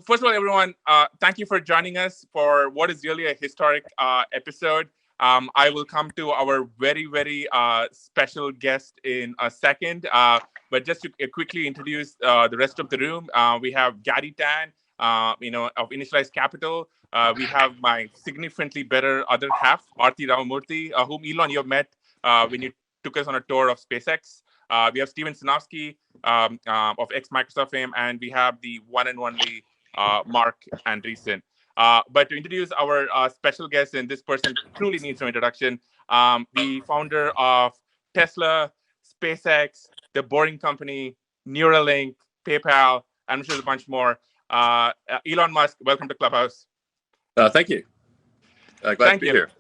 first of all, everyone, thank you for joining us for what is really a historic episode. I will come to our very, very special guest in a second. But just to quickly introduce the rest of the room, we have Gary Tan, of Initialized Capital. We have my significantly better other half, Arti Ramamurthy, whom Elon you have met when you took us on a tour of SpaceX. We have Steven Sinofsky of ex-Microsoft fame, and we have the one and only Mark Andreessen. But to introduce our special guest, and this person truly needs no introduction, the founder of Tesla, SpaceX, The Boring Company, Neuralink, PayPal, and I'm sure there's a bunch more. Elon Musk, welcome to Clubhouse. Thank you. Glad to be here.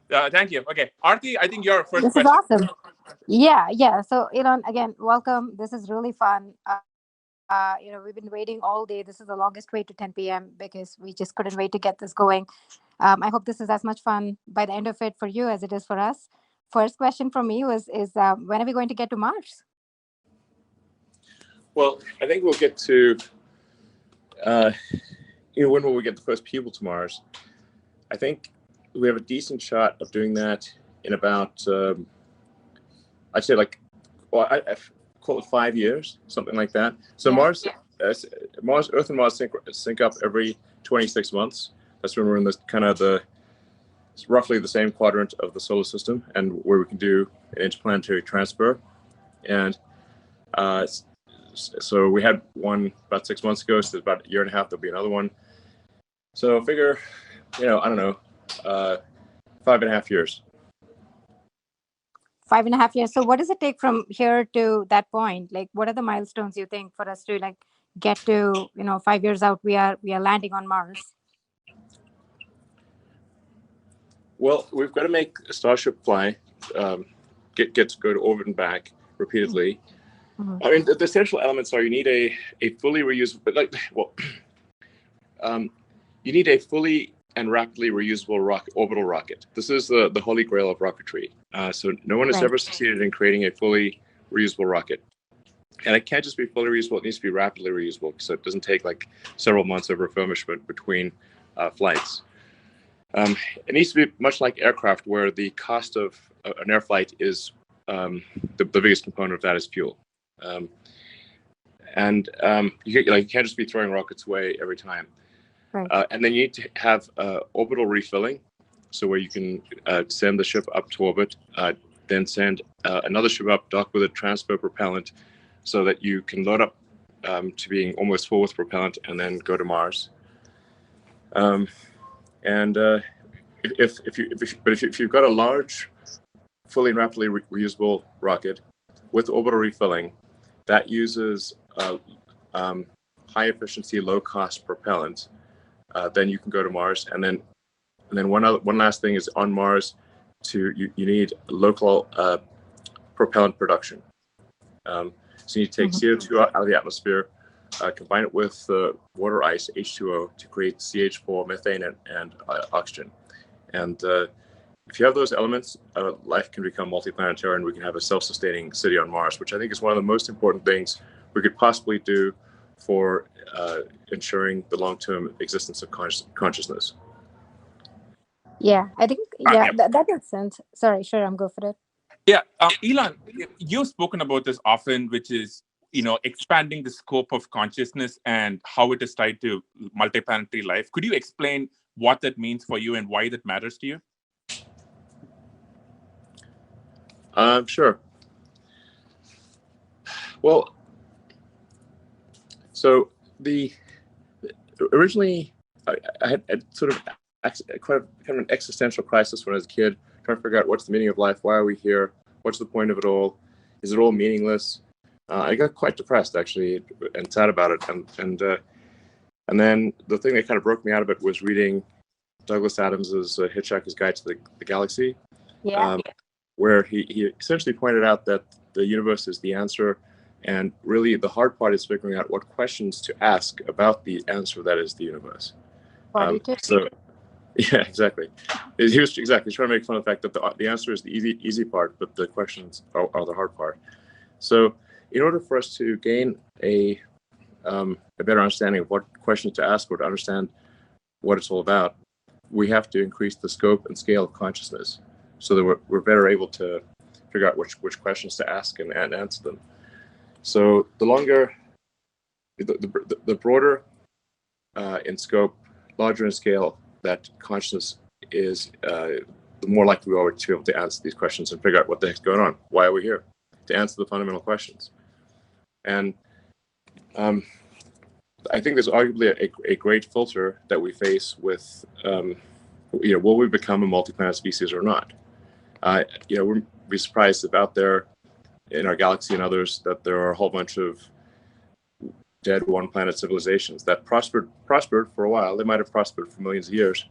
Thank you. Okay, Arti, I think your first This question. is awesome. Yeah. So Elon, again, welcome. This is really fun. We've been waiting all day. This is the longest wait to 10 p.m. because we just couldn't wait to get this going. I hope this is as much fun by the end of it for you as it is for us. First question from me is when are we going to get to Mars? Well, I think we'll get to, when will we get the first people to Mars? I think we have a decent shot of doing that in about, I'd say I call it 5 years, something like that. So yeah. Earth and Mars sync up every 26 months. That's when we're in it's roughly the same quadrant of the solar system, and where we can do an interplanetary transfer. And so we had one about 6 months ago. So about a year and a half, there'll be another one. So figure, I don't know, 5.5 years. 5.5 years. So what does it take from here to that point? Like, what are the milestones you think for us to get to, 5 years out, we are landing on Mars? Well, we've got to make a Starship fly, get to go to orbit and back repeatedly. Mm-hmm. I mean, the essential elements are you need a fully reusable, you need a fully and rapidly reusable orbital rocket. This is the holy grail of rocketry. So no one has ever succeeded in creating a fully reusable rocket. And it can't just be fully reusable, it needs to be rapidly reusable, so it doesn't take several months of refurbishment between flights. It needs to be much like aircraft, where the cost of an air flight is, the biggest component of that is fuel. You can't just be throwing rockets away every time. Right. And then you need to have orbital refilling, so where you can send the ship up to orbit, then send another ship up, dock with a transfer propellant, so that you can load up to being almost full with propellant, and then go to Mars. If you've got a large, fully and rapidly reusable rocket with orbital refilling that uses high efficiency, low cost propellant, then you can go to Mars. And then one last thing is, on Mars, you need local propellant production. So you take CO2 out of the atmosphere, combine it with water ice, H2O, to create CH4, methane, and oxygen. And if you have those elements, life can become multiplanetary, and we can have a self-sustaining city on Mars, which I think is one of the most important things we could possibly do for ensuring the long-term existence of consciousness. Yeah, I think, that makes sense. Sorry, sure, I'm go for it. Yeah, Elon, you've spoken about this often, which is, expanding the scope of consciousness and how it is tied to multiplanetary life. Could you explain what that means for you and why that matters to you? Sure. Well, so originally I had sort of kind of an existential crisis when I was a kid, trying to figure out what's the meaning of life, why are we here, what's the point of it all, is it all meaningless? I got quite depressed, actually, and sad about it, and then the thing that kind of broke me out of it was reading Douglas Adams's Hitchhiker's Guide to the Galaxy, where he essentially pointed out that the universe is the answer, and really the hard part is figuring out what questions to ask about the answer that is the universe. Yeah, exactly. He was trying to make fun of the fact that the answer is the easy part, but the questions are the hard part. So in order for us to gain a better understanding of what questions to ask or to understand what it's all about, we have to increase the scope and scale of consciousness so that we're better able to figure out which questions to ask and answer them. So the longer, the broader in scope, larger in scale that consciousness is, the more likely we are to be able to answer these questions and figure out what the heck's going on. Why are we here? To answer the fundamental questions. And I think there's arguably a great filter that we face with, will we become a multi-planet species or not? We'd be surprised if out there in our galaxy and others that there are a whole bunch of dead one-planet civilizations that prospered for a while. They might have prospered for millions of years,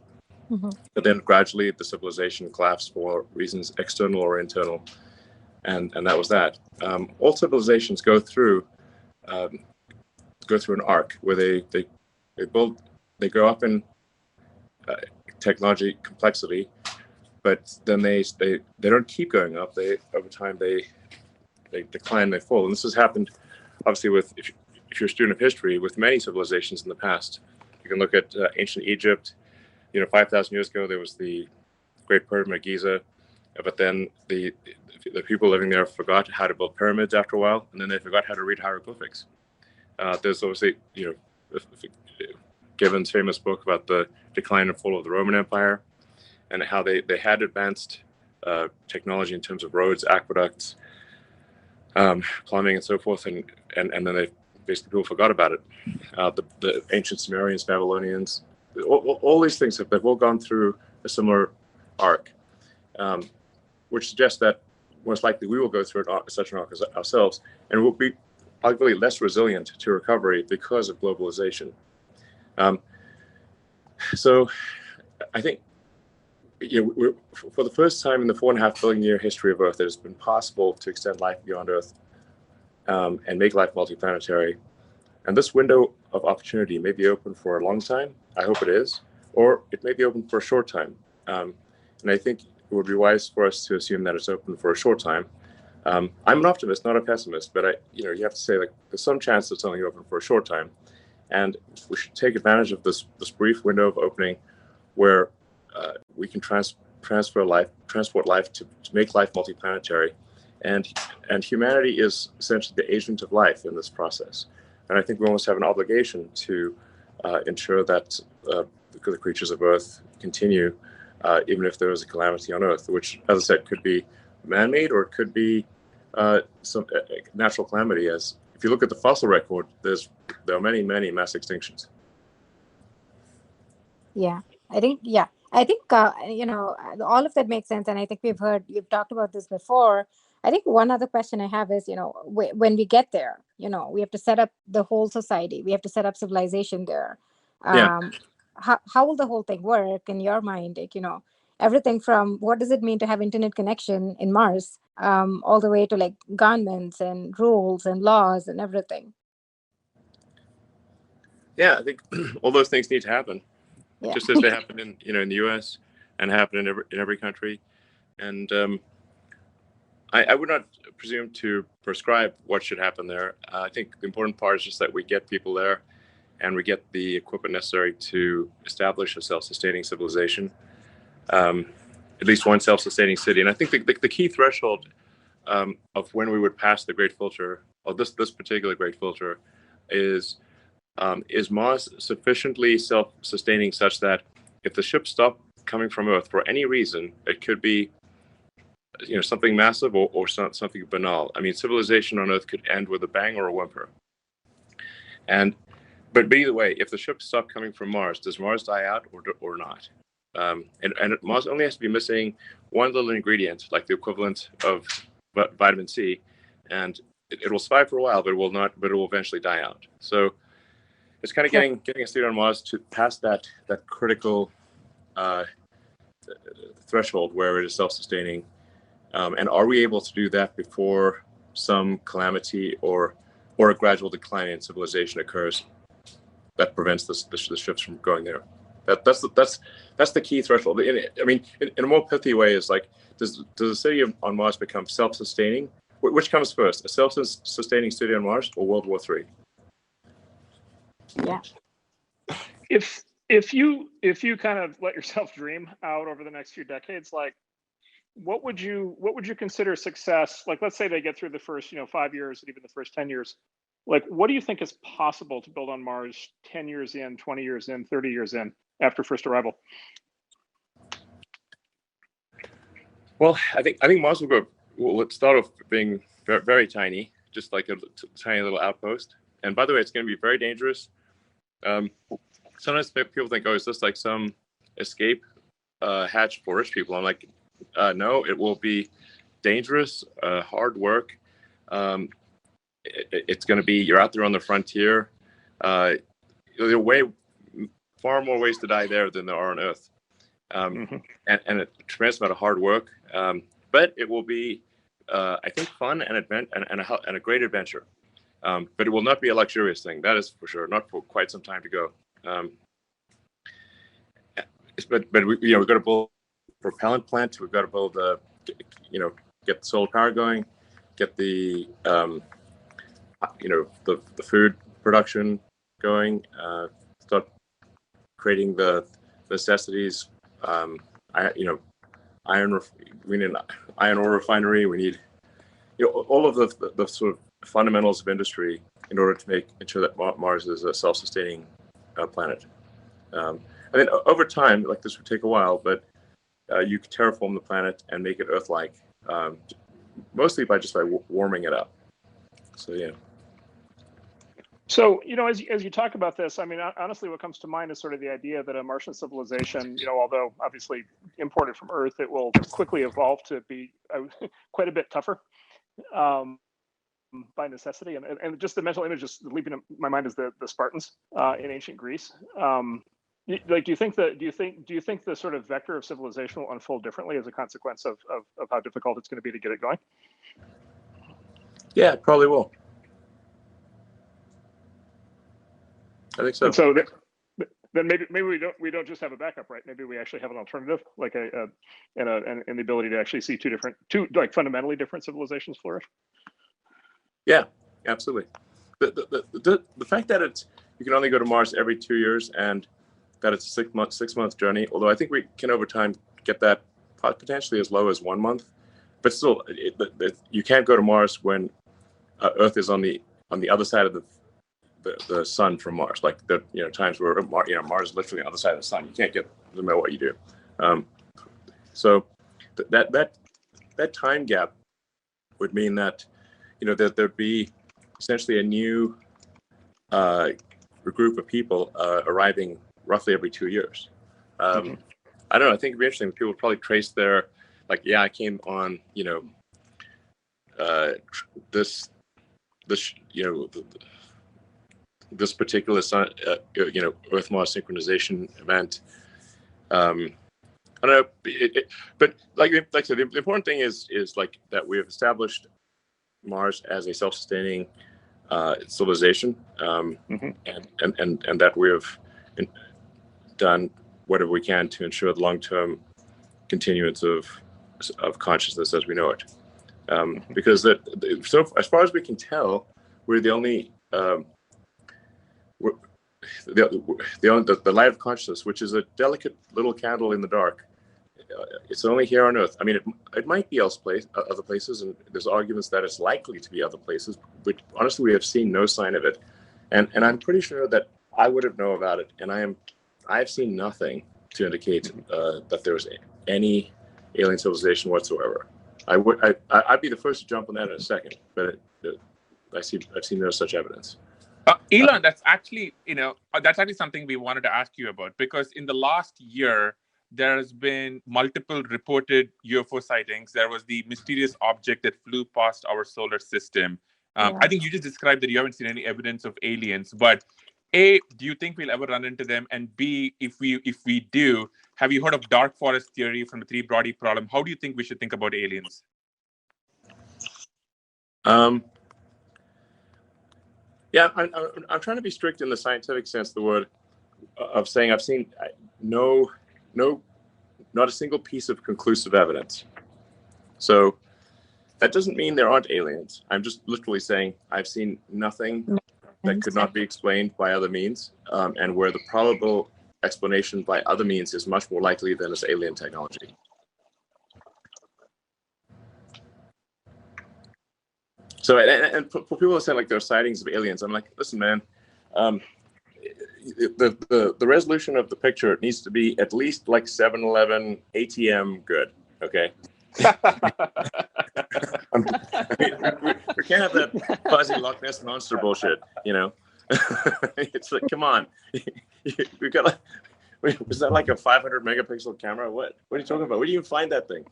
but then gradually the civilization collapsed for reasons external or internal, and that was that. All civilizations go through an arc where they go up in technology complexity, but then they don't keep going up. Over time they decline, they fall, and this has happened obviously with, if you're a student of history, with many civilizations in the past. You can look at ancient Egypt. 5,000 years ago there was the Great Pyramid of Giza, but then the people living there forgot how to build pyramids after a while, and then they forgot how to read hieroglyphics. There's obviously, Gibbon's famous book about the decline and fall of the Roman Empire, and how they had advanced technology in terms of roads, aqueducts, plumbing, and so forth, and then they basically people forgot about it. The ancient Sumerians, Babylonians, all these things they've all gone through a similar arc, which suggests that most likely we will go through such an arc as ourselves, and we'll be arguably less resilient to recovery because of globalization. So I think for the first time in the 4.5 billion year history of Earth, it has been possible to extend life beyond Earth and make life multiplanetary. And this window of opportunity may be open for a long time. I hope it is, or it may be open for a short time. And I think it would be wise for us to assume that it's open for a short time. I'm an optimist, not a pessimist, but you have to say, there's some chance it's only open for a short time, and we should take advantage of this brief window of opening where we can transport life to make life multiplanetary, and humanity is essentially the agent of life in this process. And I think we almost have an obligation to ensure that the creatures of Earth continue, even if there is a calamity on Earth, which, as I said, could be man-made or it could be some natural calamity. As if you look at the fossil record, there are many mass extinctions. I think all of that makes sense, and I think you've talked about this before. I think one other question I have is, when we get there, we have to set up the whole society, we have to set up civilization there. How will the whole thing work in your mind? Everything from what does it mean to have internet connection in Mars, all the way to governments and rules and laws and everything. Yeah, I think all those things need to happen, just as they happen in the U.S. and happen in every country. And I would not presume to prescribe what should happen there. I think the important part is just that we get people there and we get the equipment necessary to establish a self-sustaining civilization, at least one self-sustaining city. And I think the key threshold of when we would pass the great filter, or this particular great filter, is Mars sufficiently self-sustaining such that if the ships stop coming from Earth for any reason, it could be something massive or something banal. I mean, civilization on Earth could end with a bang or a whimper. But either way, if the ships stop coming from Mars, does Mars die out or not? And Mars only has to be missing one little ingredient, like the equivalent of vitamin C, and it will survive for a while, but it will not. But it will eventually die out. So it's kind of getting a state on Mars to pass that critical threshold where it is self-sustaining. And are we able to do that before some calamity or a gradual decline in civilization occurs that prevents the ships from going there? That's the key threshold. I mean, in a more pithy way, is does the city on Mars become self-sustaining? Which comes first, a self-sustaining city on Mars or World War III? Yeah. if you kind of let yourself dream out over the next few decades, like what would you consider success? Like, let's say they get through the first 5 years and even the first 10 years. Like, what do you think is possible to build on Mars 10 years in, 20 years in, 30 years in after first arrival? Well, I think Mars will go. Well, let's start off being very, very tiny, just like a tiny little outpost. And by the way, it's going to be very dangerous. Sometimes people think, oh, is this like some escape hatch for rich people? I'm like, no, it will be dangerous, hard work. It's going to be, you're out there on the frontier. There are far more ways to die there than there are on Earth. And a tremendous amount of hard work. But it will be, I think, fun and a great adventure. But it will not be a luxurious thing. That is for sure. Not for quite some time to go. But we've got to build a propellant plant. We've got to build get the solar power going, get the the food production going, start creating the necessities. We need an iron ore refinery. We need all of the sort of fundamentals of industry in order to ensure that Mars is a self-sustaining planet. I mean, over time, like this would take a while, but you could terraform the planet and make it Earth-like, mostly by warming it up. So yeah. So, as you talk about this, I mean, honestly, what comes to mind is sort of the idea that a Martian civilization, although obviously imported from Earth, it will quickly evolve to be quite a bit tougher by necessity. And just the mental image just leaping in my mind is the Spartans in ancient Greece. Like, do you think the sort of vector of civilization will unfold differently as a consequence of how difficult it's going to be to get it going? Yeah, it probably will. I think so. And so then maybe we don't just have a backup, right? Maybe we actually have an alternative, like and the ability to actually see two like fundamentally different civilizations flourish. Yeah, absolutely. The fact that you can only go to Mars every 2 years and that it's a 6 month journey, although I think we can over time get that potentially as low as 1 month, but still you can't go to Mars when Earth is on the other side of the sun from Mars. Like times where Mars is literally on the other side of the sun. You can't get no matter what you do. So that time gap would mean that that there'd be essentially a new group of people arriving roughly every 2 years. I don't know. I think it'd be interesting. People would probably trace their I came on this particular sun, Earth Mars synchronization event. I don't know, but like I said, the important thing is like that we have established Mars as a self-sustaining civilization, and that we have done whatever we can to ensure the long-term continuance of consciousness as we know it. Because so as far as we can tell, we're the only the light of consciousness, which is a delicate little candle in the dark. It's only here on Earth. I mean, it might be other places, and there's arguments that it's likely to be other places, but honestly, we have seen no sign of it. And I'm pretty sure that I would have known about it, and I've seen nothing to indicate that there was any alien civilization whatsoever. I'd be the first to jump on that in a second, but I've seen no such evidence. Elon, that's actually something we wanted to ask you about, because in the last year, there's been multiple reported UFO sightings. There was the mysterious object that flew past our solar system. I think you just described that you haven't seen any evidence of aliens, but A, do you think we'll ever run into them? And B, if we do, have you heard of dark forest theory from the three Brody problem? How do you think we should think about aliens? Yeah, I'm trying to be strict in the scientific sense of the word, of saying I've seen not a single piece of conclusive evidence. So that doesn't mean there aren't aliens. I'm just literally saying I've seen nothing that could not be explained by other means, and where the probable explanation by other means is much more likely than as alien technology. So, and for people who say like there are sightings of aliens, I'm like, listen, man, the resolution of the picture needs to be at least like 7-Eleven ATM good, okay? I mean, we can't have that fuzzy Loch Ness monster bullshit, you know? It's like, come on, we got like, was that like a 500 megapixel camera? What are you talking about? Where do you even find that thing?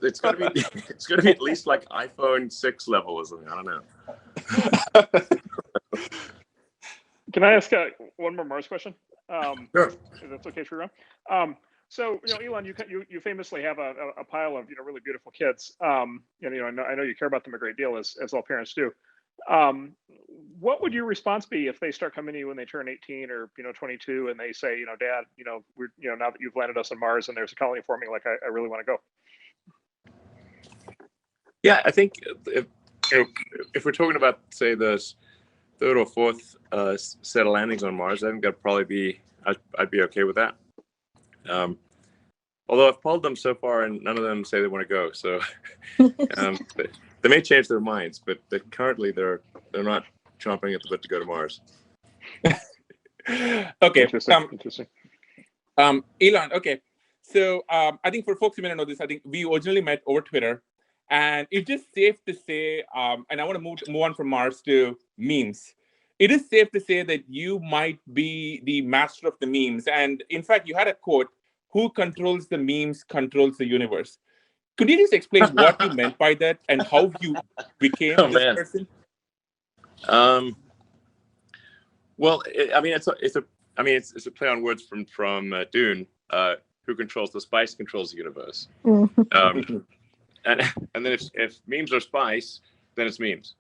It's gonna be at least like iPhone 6 level or something. I don't know. Can I ask one more Mars question? Sure. If that's okay for you. So, Elon, you famously have a pile of really beautiful kids. And I know you care about them a great deal, as all parents do. What would your response be if they start coming to you when they turn 18 or 22 and they say, Dad, we're now that you've landed us on Mars and there's a colony forming, like I really want to go? Yeah, I think if we're talking about, say, the third or fourth set of landings on Mars, I think that'd probably be I'd be okay with that. Although I've polled them so far and none of them say they want to go, so they may change their minds, but currently they're not chomping at the bit to go to Mars. Okay. Interesting. Elon, okay. So I think for folks who may not know this, I think we originally met over Twitter, and it's just safe to say, and I want to move on from Mars to memes. It is safe to say that you might be the master of the memes. And in fact, you had a quote, "Who controls the memes controls the universe." Could you just explain what you meant by that and how you became this person? Well, it's a play on words from Dune. Who controls the spice controls the universe. And then if memes are spice, then it's memes.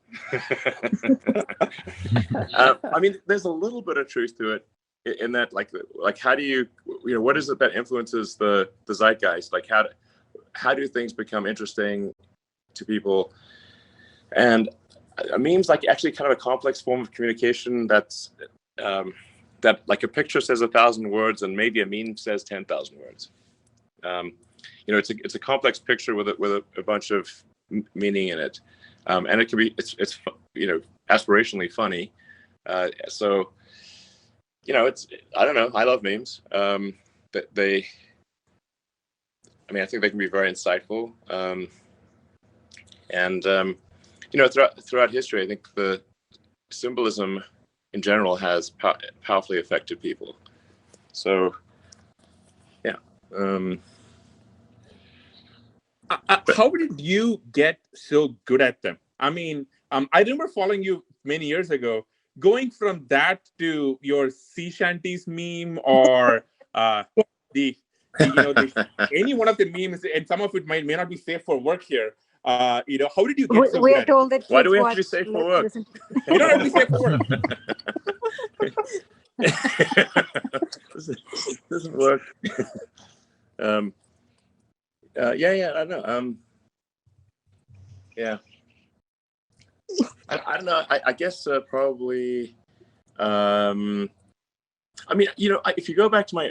I mean, there's a little bit of truth to it in that, like how do you what is it that influences the zeitgeist? Like how do things become interesting to people? And memes like actually kind of a complex form of communication that's that like a picture says 1,000 words and maybe a meme says 10,000 words. It's a complex picture with a bunch of meaning in it, and it can be it's aspirationally funny. So it's I don't know. I love memes. I think they can be very insightful. Throughout history, I think the symbolism in general has powerfully affected people. So, yeah. How did you get so good at them? I mean, I remember following you many years ago. Going from that to your sea shanties meme or any one of the memes, and some of it may not be safe for work here. How did you get so we good are at told it? that Why do we have to be safe for work? You don't have to be safe for work. This doesn't work. I don't know. Yeah. I don't know. I guess probably. If you go back to my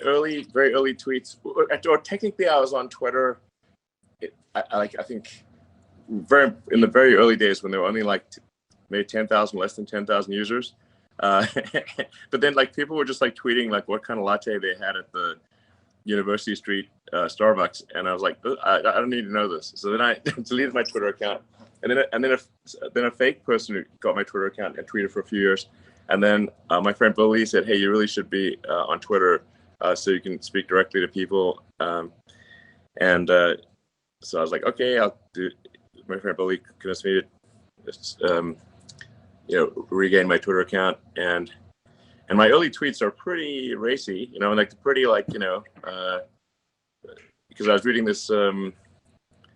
very early tweets, or technically I was on Twitter. I think in the very early days when there were only like maybe 10,000, less than 10,000 users. But then like people were just like tweeting like what kind of latte they had at the University Street Starbucks, and I was like, I don't need to know this. So then I deleted my Twitter account, and then a fake person who got my Twitter account and tweeted for a few years, and then my friend Billy said, "Hey, you really should be on Twitter so you can speak directly to people." So I was like, "Okay, I'll do." My friend Billy convinced me to regain my Twitter account, and my early tweets are pretty racy, and like pretty because I was reading this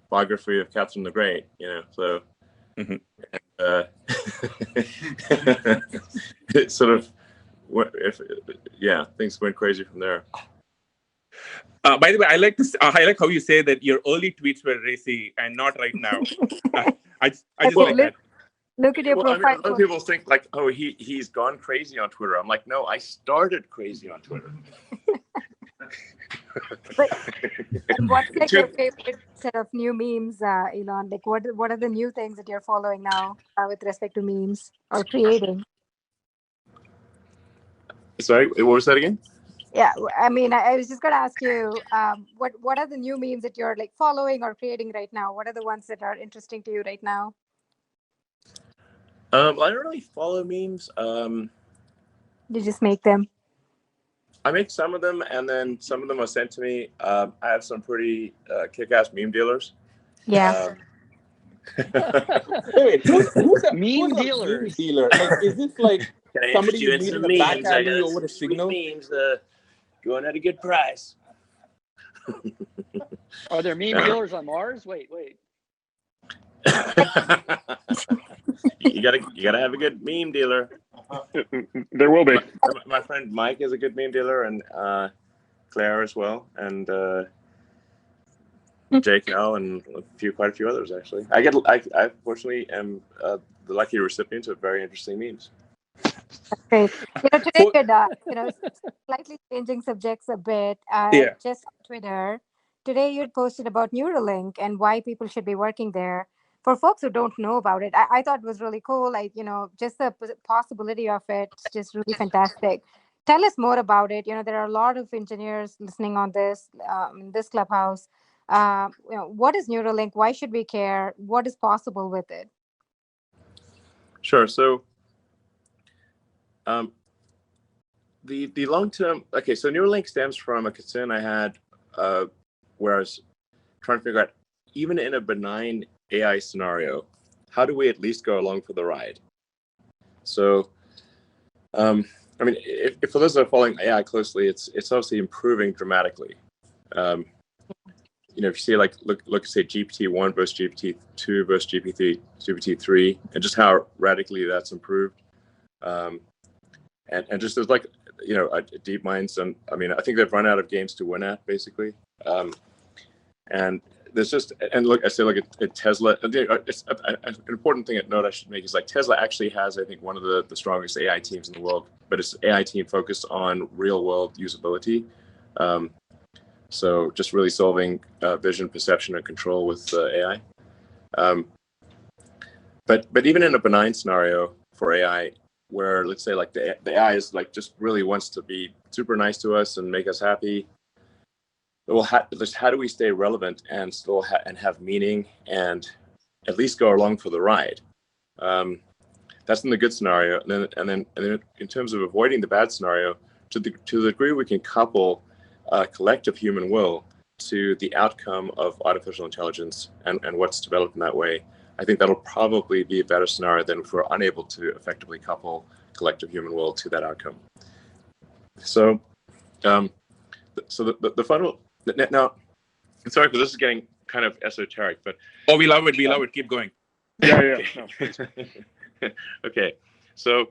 biography of Catherine the Great, so it sort of things went crazy from there. By the way, I like how you say that your early tweets were racy and not right now. I just like that. Look at your Well, I mean, a profile. lot of people think like, oh, he's gone crazy on Twitter. I'm like, no, I started crazy on Twitter. But what's like your favorite set of new memes, Elon? Like, what are the new things that you're following now with respect to memes or creating? Sorry, what was that again? Yeah, I mean, I was just gonna ask you, what are the new memes that you're like following or creating right now? What are the ones that are interesting to you right now? I don't really follow memes. You just make them. I make some of them, and then some of them are sent to me. I have some pretty kick-ass meme dealers. Yeah. Wait, who's a meme dealer? Like, is this like somebody you meet in a back alley over a signal? Memes going at a good price. Are there meme dealers on Mars? Wait. You gotta have a good meme dealer. There will be. My friend Mike is a good meme dealer, and Claire as well, and Jake L, and quite a few others actually. I fortunately am the lucky recipient of very interesting memes. Great. Today you'd, slightly changing subjects a bit. Just on Twitter, today you'd posted about Neuralink and why people should be working there. For folks who don't know about it, I thought it was really cool. Just the possibility of it, it's just really fantastic. Tell us more about it. There are a lot of engineers listening on this, in this clubhouse. What is Neuralink? Why should we care? What is possible with it? Sure. So, the long term. Okay, so Neuralink stems from a concern I had, where I was trying to figure out, even in a benign AI scenario, how do we at least go along for the ride? So, I mean, if for those that are following AI closely, it's obviously improving dramatically. If you see look say GPT-1 versus GPT-2 versus GPT-3, and just how radically that's improved, and just there's deep minds, and I mean, I think they've run out of games to win at basically, and there's just, and look at Tesla. It's an important thing at note I should make is like Tesla actually has, I think, one of the strongest AI teams in the world, but it's an AI team focused on real world usability. So just really solving vision, perception, and control with AI. But even in a benign scenario for AI, where let's say like the AI is like just really wants to be super nice to us and make us happy. Well, how do we stay relevant and still have meaning and at least go along for the ride? That's in the good scenario, and then in terms of avoiding the bad scenario, to the degree we can couple collective human will to the outcome of artificial intelligence and what's developed in that way, I think that'll probably be a better scenario than if we're unable to effectively couple collective human will to that outcome. So, the final. Now, sorry for this is getting kind of esoteric, but we love it. We love it. Keep going. Yeah. No. Okay, so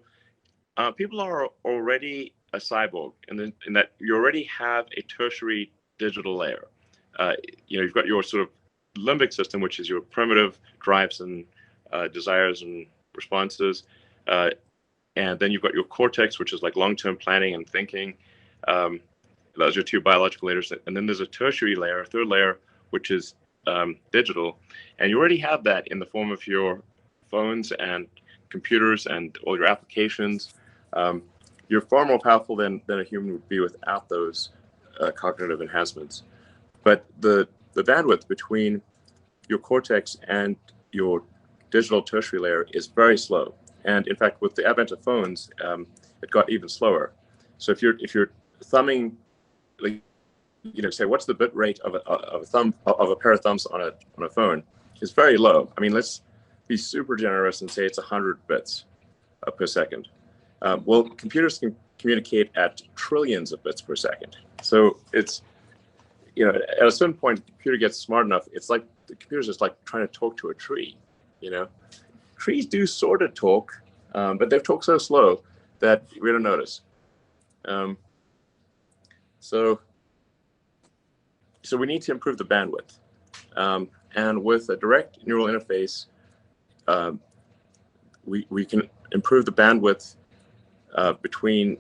people are already a cyborg, in that you already have a tertiary digital layer. You've got your sort of limbic system, which is your primitive drives and desires and responses, and then you've got your cortex, which is like long-term planning and thinking. Those are two biological layers, and then there's a tertiary layer, a third layer, which is digital, and you already have that in the form of your phones and computers and all your applications. You're far more powerful than a human would be without those cognitive enhancements. But the bandwidth between your cortex and your digital tertiary layer is very slow, and in fact, with the advent of phones, it got even slower. So if you're thumbing, like, say, what's the bit rate of a pair of thumbs on a phone? It's very low. I mean, let's be super generous and say it's 100 bits per second. Well, computers can communicate at trillions of bits per second. So it's, at a certain point, the computer gets smart enough. It's like the computer's just like trying to talk to a tree. Trees do sort of talk, but they talk so slow that we don't notice. So we need to improve the bandwidth, and with a direct neural interface, we can improve the bandwidth between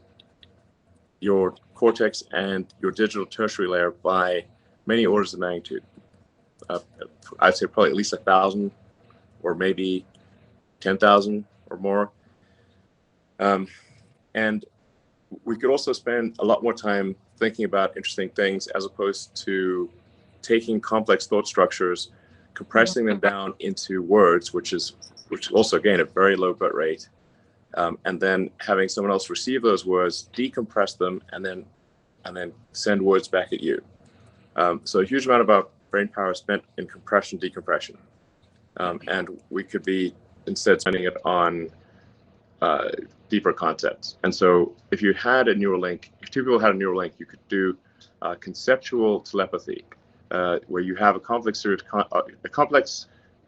your cortex and your digital tertiary layer by many orders of magnitude. I'd say probably at least 1,000 or maybe 10,000 or more. And we could also spend a lot more time thinking about interesting things as opposed to taking complex thought structures, compressing them down into words, which is also, again, a very low bit rate, and then having someone else receive those words, decompress them, and then send words back at you. So a huge amount of our brain power is spent in compression, decompression, and we could be instead spending it on deeper concepts. And so if you had a neural link, if two people had a neural link, you could do conceptual telepathy, where you have a complex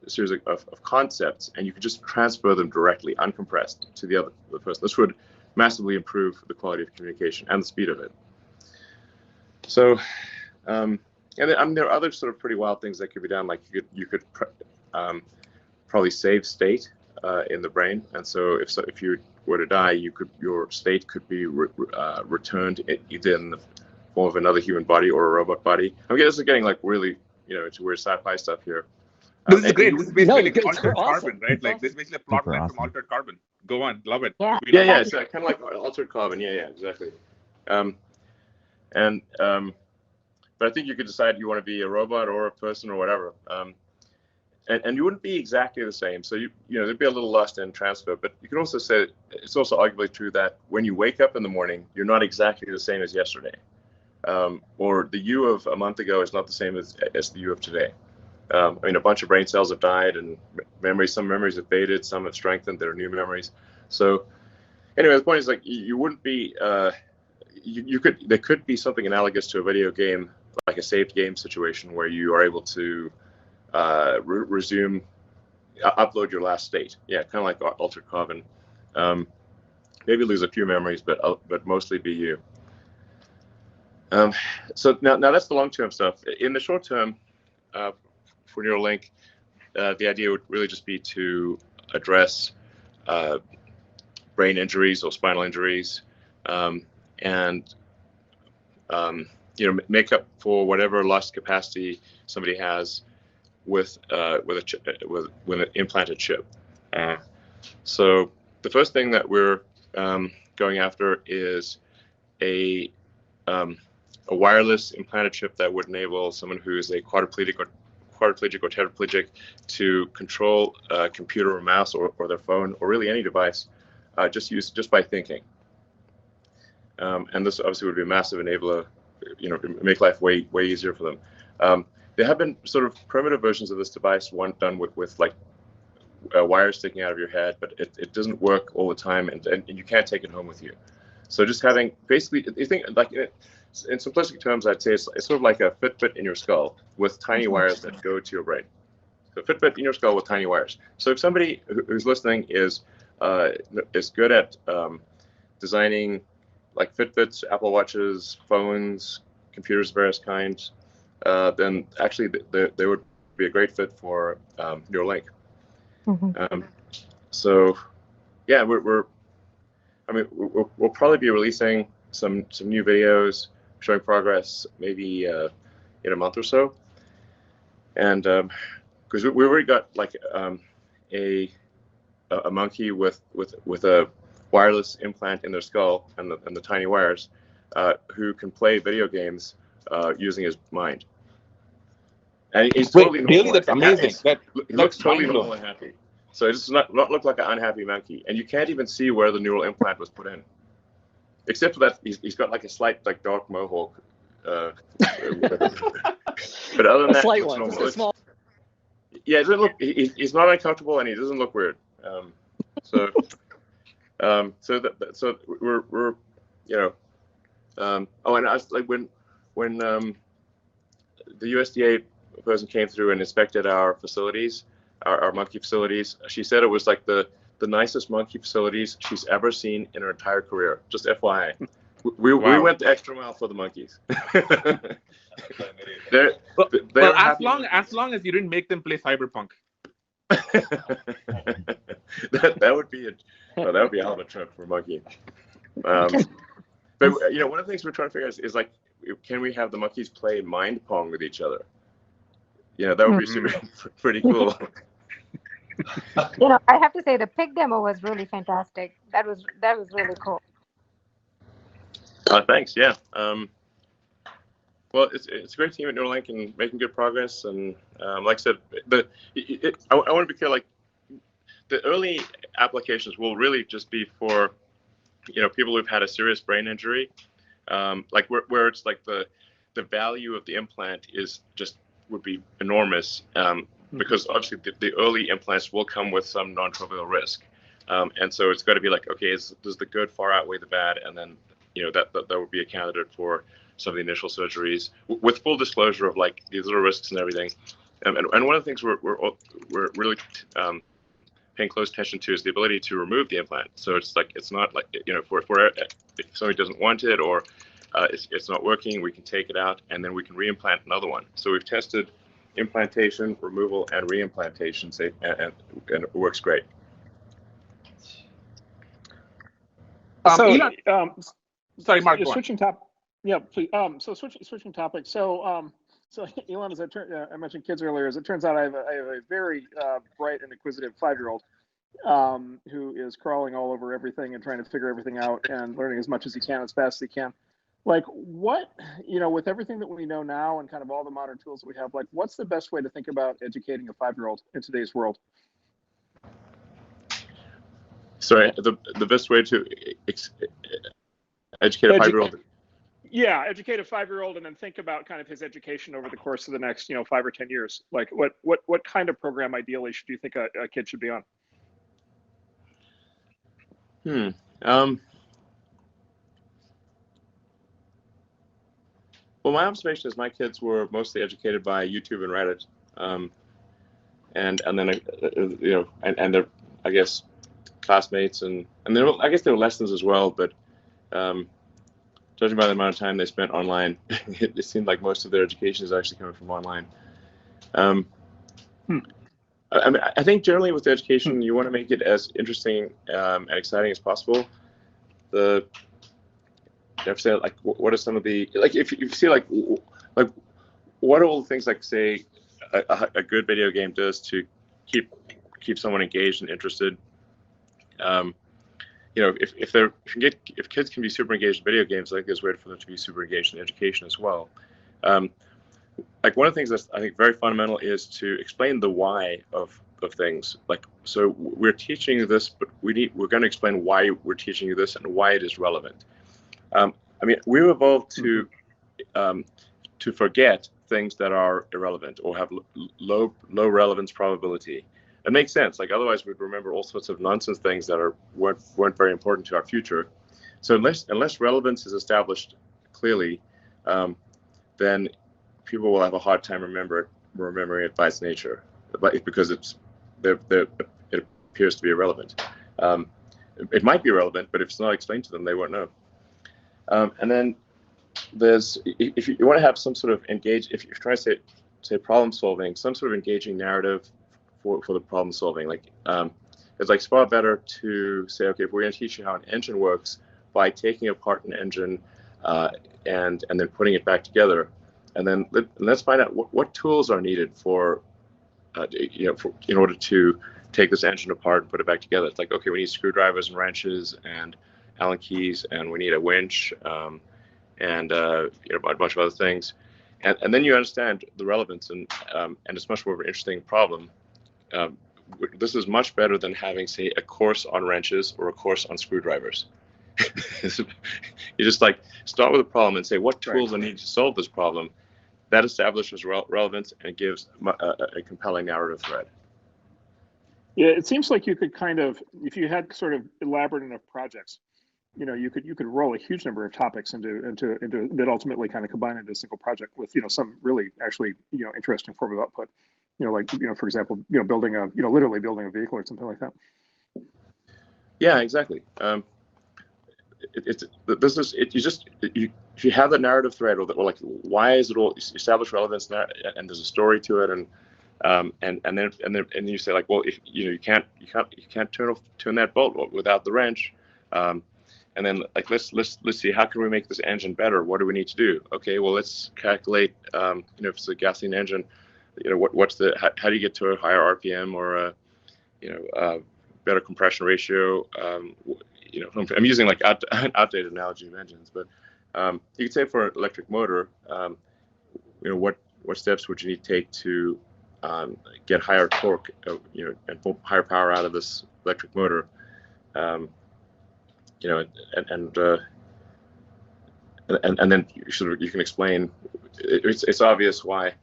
series of concepts, and you could just transfer them directly, uncompressed, to the other person. This would massively improve the quality of communication and the speed of it. So, and there are other sort of pretty wild things that could be done. Like you could probably save state in the brain, and so if you were to die, your state could be returned either in the form of another human body or a robot body. I mean, this is getting like really, into weird sci-fi stuff here. This is great. This is basically like altered awesome. carbon, right? Like this is basically a plot line from Altered Carbon. Go on, love it. Yeah. Yeah. It's kind of like Altered Carbon. Yeah, exactly. But I think you could decide you want to be a robot or a person or whatever. And you wouldn't be exactly the same. So there'd be a little lost in transfer. But you can also say it's also arguably true that when you wake up in the morning, you're not exactly the same as yesterday. Or the you of a month ago is not the same as the you of today. I mean, a bunch of brain cells have died, and some memories have faded, some have strengthened. There are new memories. So anyway, the point is, like, you wouldn't be. There could be something analogous to a video game, like a saved game situation, where you are able to resume, upload your last state. Yeah, kind of like Altered Carbon. Maybe lose a few memories, but mostly be you. So now that's the long-term stuff. In the short term, for Neuralink, the idea would really just be to address brain injuries or spinal injuries, and make up for whatever lost capacity somebody has with an implanted chip. So the first thing that we're going after is a wireless implanted chip that would enable someone who is a quadriplegic or tetraplegic to control a computer or mouse or their phone or really any device just by thinking. And this obviously would be a massive enabler, make life way easier for them. There have been sort of primitive versions of this device, one done with like wires sticking out of your head, but it doesn't work all the time, and you can't take it home with you. So just having, basically, you think, like, in simplistic terms, I'd say it's sort of like a Fitbit in your skull with tiny wires that go to your brain. So Fitbit in your skull with tiny wires. So if somebody who's listening is good at designing like Fitbits, Apple Watches, phones, computers of various kinds, then actually they would be a great fit for Neuralink. So yeah, we'll probably be releasing some new videos showing progress maybe in a month or so, and because we already got like a monkey with a wireless implant in their skull and the tiny wires, who can play video games using his mind. And he's totally normal. Really, that's amazing. He looks totally normal and happy. So it does not look like an unhappy monkey, and you can't even see where the neural implant was put in, except for that he's got like a slight like dark mohawk. But other than that, slight one. It's small. Yeah, it doesn't look. He's not uncomfortable, and he doesn't look weird. So we're and I was like when the USDA person came through and inspected our facilities, our monkey facilities, she said it was like the nicest monkey facilities she's ever seen in her entire career. Just FYI. We went the extra mile for the monkeys. As long as you didn't make them play Cyberpunk. that would be a hell of a trip for a monkey. But one of the things we're trying to figure out is like, can we have the monkeys play mind pong with each other? That would be pretty cool. I have to say the pig demo was really fantastic. That was really cool. Thanks. Yeah. Well, it's a great team at Neuralink and making good progress. And like I said, I want to be clear. Like, the early applications will really just be for people who've had a serious brain injury, like where it's like the value of the implant would be enormous, because obviously the early implants will come with some non-trivial risk, and so it's got to be like, okay, does the good far outweigh the bad, and then that would be a candidate for some of the initial surgeries with full disclosure of like these little risks and everything. And one of the things we're really paying close attention to is the ability to remove the implant. So it's not like, if somebody doesn't want it or it's not working, we can take it out and then we can reimplant another one. So we've tested implantation, removal, and reimplantation, and it works great. Sorry, Mark. Switching top. Yeah, please. So switching topics. So Elon, as I mentioned kids earlier, as it turns out, I have a very bright and inquisitive 5-year-old who is crawling all over everything and trying to figure everything out and learning as much as he can, as fast as he can. Like, what, with everything that we know now and kind of all the modern tools that we have, like, what's the best way to think about educating a 5-year-old in today's world? Sorry, the best way to educate a 5-year-old? Yeah, educate a 5-year-old and then think about kind of his education over the course of the next, 5 or 10 years. Like, what kind of program ideally should you think a kid should be on? Well, my observation is my kids were mostly educated by YouTube and Reddit, and then and their, I guess, classmates and I guess there were lessons as well, but judging by the amount of time they spent online, it seemed like most of their education is actually coming from online. I think generally with education, you want to make it as interesting and exciting as possible. You have to say, like, what are some of the, like, if you see like what are all the things, like, say a good video game does to keep someone engaged and interested. If kids can be super engaged in video games, I think there's a way for them to be super engaged in education as well. Like, one of the things that's, I think, very fundamental is to explain the why of things. Like, so we're teaching you this, but we're going to explain why we're teaching you this and why it is relevant. We've evolved to forget things that are irrelevant or have low relevance probability. It makes sense. Like, otherwise we'd remember all sorts of nonsense things that weren't very important to our future. So unless relevance is established clearly, then people will have a hard time remembering it by its nature, because it appears to be irrelevant. It might be relevant, but if it's not explained to them, they won't know. And then if you want to have some sort of if you're trying to say problem solving, some sort of engaging narrative for the problem solving, like, it's like far better to say, okay, if we're going to teach you how an engine works by taking apart an engine and then putting it back together, and then let's find out what tools are needed in order to take this engine apart and put it back together. It's like, okay, we need screwdrivers and wrenches and Allen keys, and we need a winch, and a bunch of other things, and then you understand the relevance, and it's much more of an interesting problem. This is much better than having, say, a course on wrenches or a course on screwdrivers. You just, like, start with a problem and say, what tools are needed to solve this problem? That establishes relevance and gives a compelling narrative thread. Yeah, it seems like you could kind of, if you had sort of elaborate enough projects, you could roll a huge number of topics into that ultimately kind of combine into a single project with some really actually interesting form of output. Like, for example, building literally building a vehicle or something like that. Yeah, exactly. If you have the narrative thread, or like, why is it all, establish relevance and there's a story to it, and And then you say like, well, if you can't turn that bolt without the wrench. And then like let's see, how can we make this engine better? What do we need to do? Okay, well, let's calculate. If it's a gasoline engine, how do you get to a higher RPM or better compression ratio? I'm using like outdated analogy of engines, but you could say for an electric motor, what steps would you need to take to get higher torque, and pull higher power out of this electric motor? And then you can explain. It's obvious why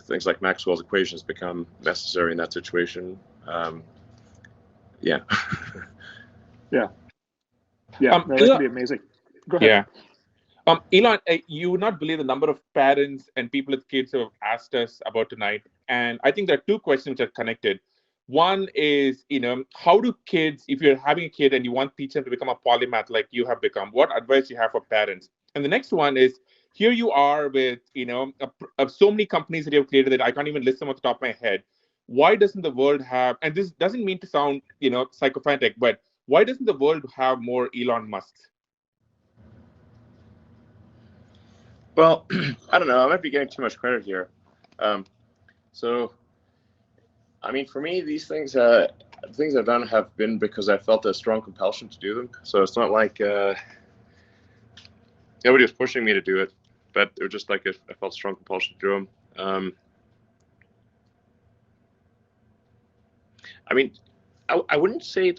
things like Maxwell's equations become necessary in that situation. Yeah. Yeah. That could be amazing. Go ahead. Yeah. Elon, you would not believe the number of parents and people with kids who have asked us about tonight, and I think there are two questions which are connected. One is, how do kids, if you're having a kid and you want to teach them to become a polymath like you have become, what advice you have for parents? And the next one is, here you are with, so many companies that you have created that I can't even list them off the top of my head. Why doesn't the world have, and this doesn't mean to sound, psychophantic, but why doesn't the world have more Elon Musks? Well, I don't know. I might be getting too much credit here. For me, these things I've done have been because I felt a strong compulsion to do them. So it's not like nobody was pushing me to do it, but it was just like I felt strong compulsion to do them. I wouldn't say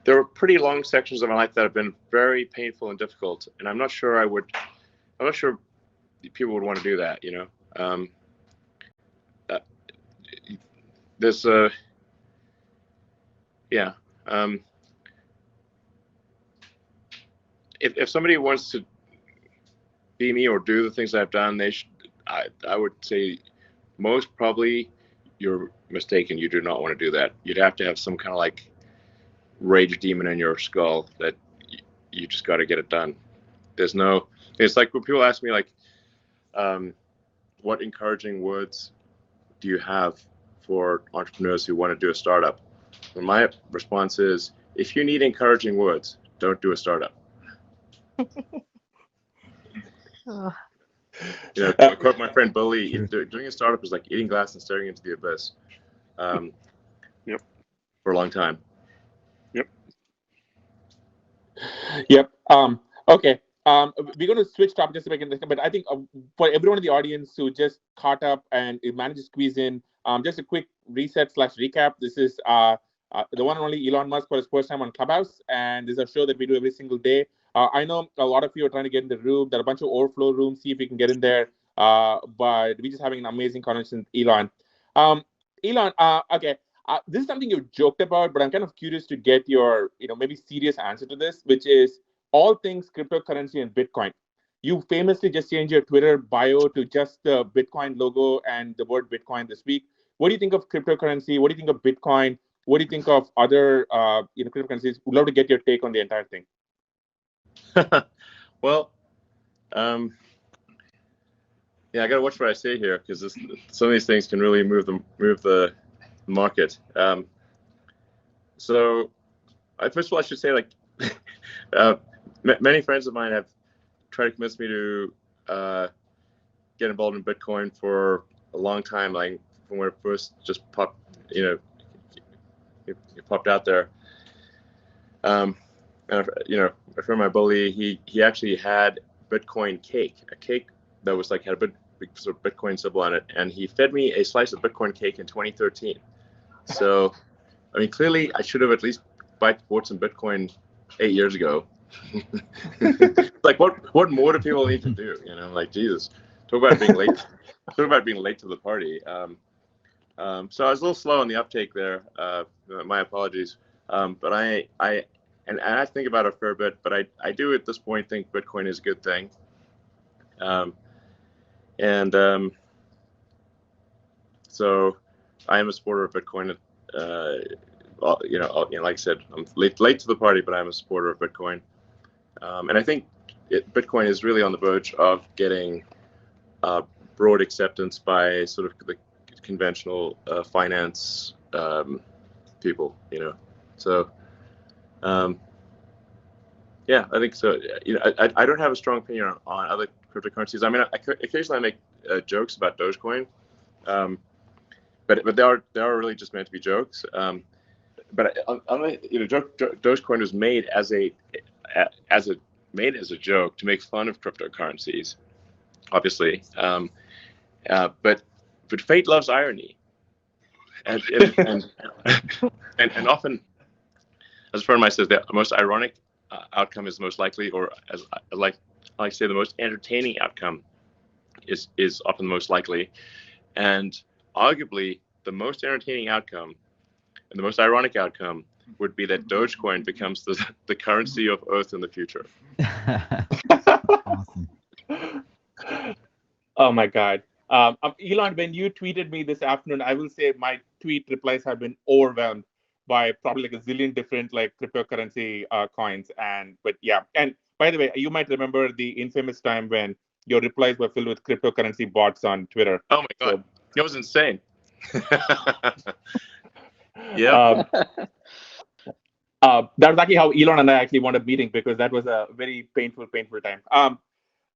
there were pretty long sections of my life that have been very painful and difficult, and I'm not sure people would want to do that. There's if somebody wants to be me or do the things I've done, I would say most probably you're mistaken. You do not want to do that. You'd have to have some kind of like rage demon in your skull that you just got to get it done. It's like when people ask me like, what encouraging words do you have for entrepreneurs who want to do a startup? And my response is, if you need encouraging words, don't do a startup. To quote my friend Bully, doing a startup is like eating glass and staring into the abyss. Yep. For a long time. Yep. Okay. We're going to switch topics just a second, but I think for everyone in the audience who just caught up and managed to squeeze in, just a quick reset/recap. This is the one and only Elon Musk for his first time on Clubhouse, and this is a show that we do every single day. I know a lot of you are trying to get in the room. There are a bunch of overflow rooms. See if we can get in there. But we're just having an amazing conversation with Elon. Elon, okay. This is something you joked about, but I'm kind of curious to get your, maybe serious answer to this, which is all things cryptocurrency and Bitcoin. You famously just changed your Twitter bio to just the Bitcoin logo and the word Bitcoin this week. What do you think of cryptocurrency? What do you think of Bitcoin? What do you think of other, cryptocurrencies? Would love to get your take on the entire thing. Well, I got to watch what I say here because some of these things can really move the market. So, first of all, I should say, like, many friends of mine have tried to convince me to get involved in Bitcoin for a long time, like from when it first just popped, it popped out there. And, a friend of my Bully, he actually had Bitcoin cake, a cake that was like had a big sort of Bitcoin symbol on it, and he fed me a slice of Bitcoin cake in 2013. So, clearly I should have at least bought some Bitcoin 8 years ago. Like, what more do people need to do? Like, Jesus, talk about being late. Talk about being late to the party. So I was a little slow on the uptake there. My apologies. But I think about it a fair bit. But I do at this point think Bitcoin is a good thing. So I am a supporter of Bitcoin. Like I said, I'm late to the party, but I'm a supporter of Bitcoin. And I think Bitcoin is really on the verge of getting broad acceptance by sort of the conventional finance people, So, yeah, I think so. I don't have a strong opinion on other cryptocurrencies. I mean, occasionally I make jokes about Dogecoin, but they are really just meant to be jokes. But Dogecoin was made as a joke to make fun of cryptocurrencies, obviously. But fate loves irony, and often, as a friend of mine says, the most ironic outcome is the most likely, or as I like to say, the most entertaining outcome is often the most likely, and arguably the most entertaining outcome and the most ironic outcome would be that Dogecoin becomes the currency of Earth in the future. Awesome. Oh my God. Elon, when you tweeted me this afternoon, I will say my tweet replies have been overwhelmed by probably like a zillion different like cryptocurrency coins. But yeah. And by the way, you might remember the infamous time when your replies were filled with cryptocurrency bots on Twitter. Oh my God. It was insane. Yeah. That was actually how Elon and I actually wound up meeting, because that was a very painful time.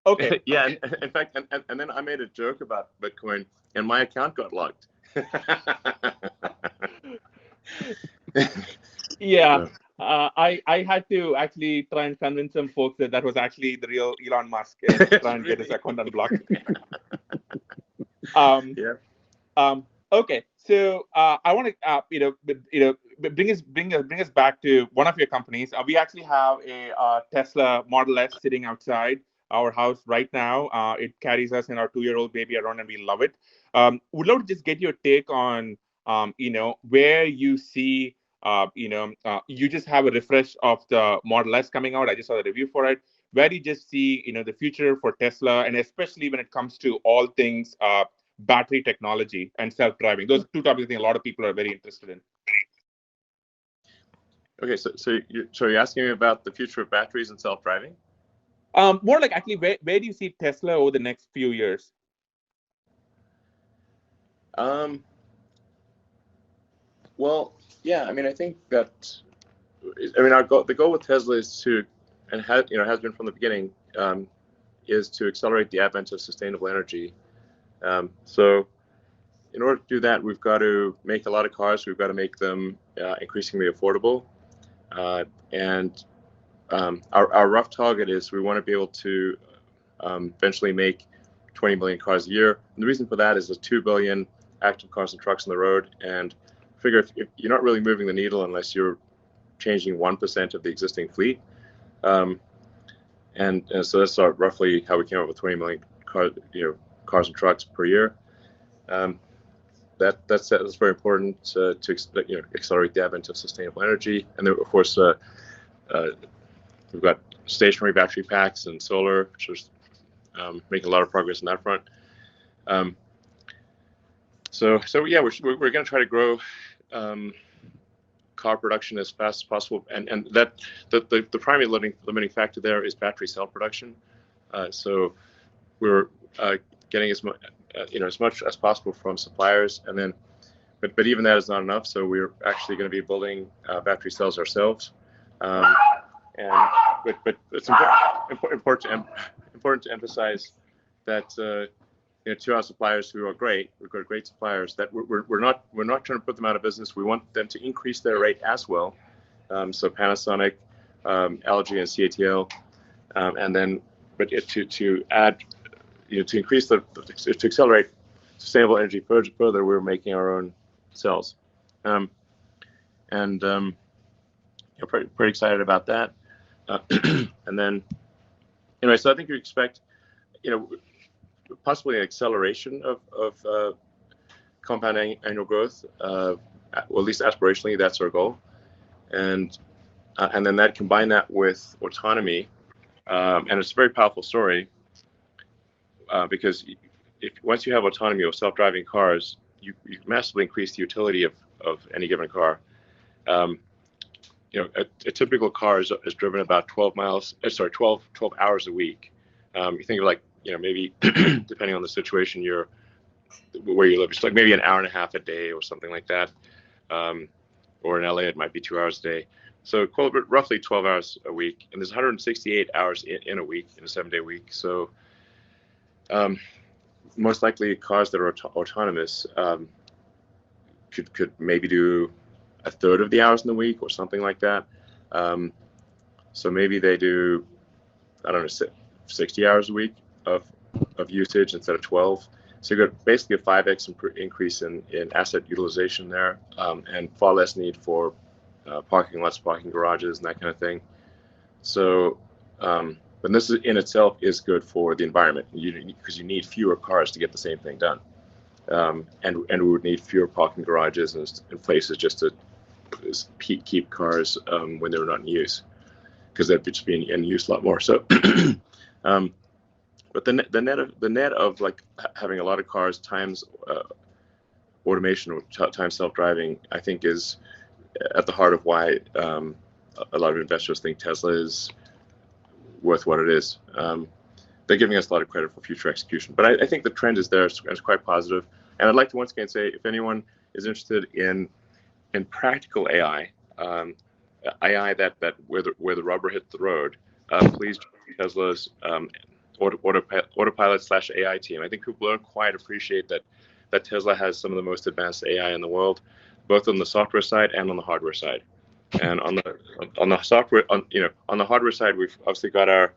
Okay. Yeah. In fact, and then I made a joke about Bitcoin, and my account got locked. Yeah. I had to actually try and convince some folks that was actually the real Elon Musk and try and get his account unblocked. Yeah. Okay. So I want to bring us back to one of your companies. We actually have a Tesla Model S sitting outside our house right now. It carries us and our 2-year-old baby around, and we love it. Would love to just get your take on where you see you just have a refresh of the Model S coming out. I just saw the review for it. Where do you just see the future for Tesla, and especially when it comes to all things battery technology and self-driving? Those are two topics I think a lot of people are very interested in. Okay, so you're asking me about the future of batteries and self-driving? More like actually, where do you see Tesla over the next few years? Well, yeah, I mean, I think that, the goal with Tesla is to, and has been from the beginning, is to accelerate the advent of sustainable energy. So in order to do that, we've got to make a lot of cars. We've got to make them increasingly affordable. And our rough target is we want to be able to eventually make 20 million cars a year. And the reason for that is there's 2 billion active cars and trucks on the road. And figure if you're not really moving the needle unless you're changing 1% of the existing fleet. And so that's roughly how we came up with 20 million cars and trucks per year. That's very important to accelerate the advent of sustainable energy. And then, of course, we've got stationary battery packs and solar, which is making a lot of progress on that front. So yeah, we're going to try to grow car production as fast as possible, and that the primary limiting factor there is battery cell production. So we're getting as much as possible from suppliers, and then, but even that is not enough. So we're actually going to be building battery cells ourselves. But it's important to emphasize that to our suppliers who are great, we've got great suppliers, that we're not trying to put them out of business. We want them to increase their rate as well. So Panasonic, LG, and CATL, and then to add, to increase to accelerate sustainable energy further, we're making our own cells, pretty excited about that. And then, anyway, so I think you expect, possibly an acceleration of compounding annual growth. Well, at least aspirationally, that's our goal. And then combine that with autonomy, and it's a very powerful story, because once you have autonomy of self-driving cars, you massively increase the utility of any given car. A typical car is driven about 12 hours a week. You think of like maybe depending on the situation where you live, it's like maybe an hour and a half a day or something like that. Or in LA, it might be 2 hours a day. So roughly 12 hours a week, and there's 168 hours in a week, in a 7-day week. So most likely cars that are autonomous could maybe do a third of the hours in the week or something like that. So maybe they do, I don't know, 60 hours a week of usage instead of 12. So you got basically a 5x increase in asset utilization there, and far less need for parking lots, parking garages, and that kind of thing. So, but this in itself is good for the environment, because you need fewer cars to get the same thing done, and we would need fewer parking garages and places just to keep cars when they're not in use, because they'd just be in use a lot more. So. But the net of like having a lot of cars times automation or times self-driving, I think, is at the heart of why a lot of investors think Tesla is worth what it is. They're giving us a lot of credit for future execution, but I think the trend is there. It's quite positive. And I'd like to once again say, if anyone is interested in practical AI, AI that where the rubber hits the road, please join Tesla's autopilot/AI team. I think people don't quite appreciate that Tesla has some of the most advanced AI in the world, both on the software side and on the hardware side. And on the software, on the hardware side, we've obviously got our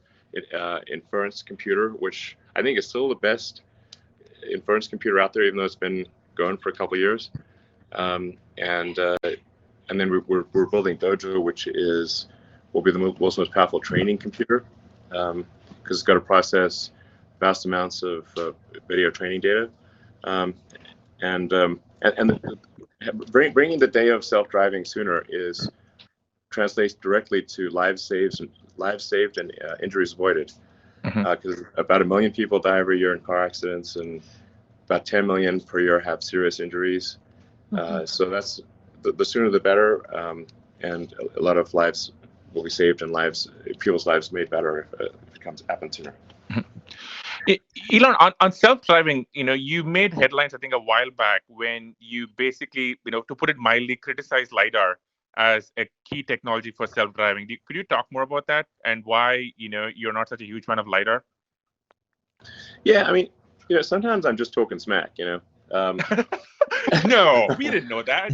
inference computer, which I think is still the best inference computer out there, even though it's been going for a couple of years. And then we're building DEUTSCHE, which will be the world's most powerful training computer, because it's got to process vast amounts of video training data, and bringing the day of self-driving sooner translates directly to lives saved and injuries avoided, because about 1 million people die every year in car accidents, and about 10 million per year have serious injuries. So that's the sooner the better, and a lot of lives will be saved and people's lives made better if it happens sooner. Elon, on self-driving, you made headlines, I think, a while back when you basically, to put it mildly, criticized LiDAR as a key technology for self-driving. Could you talk more about that and why, you're not such a huge fan of LiDAR? Yeah, I mean, sometimes I'm just talking smack, No, we didn't know that.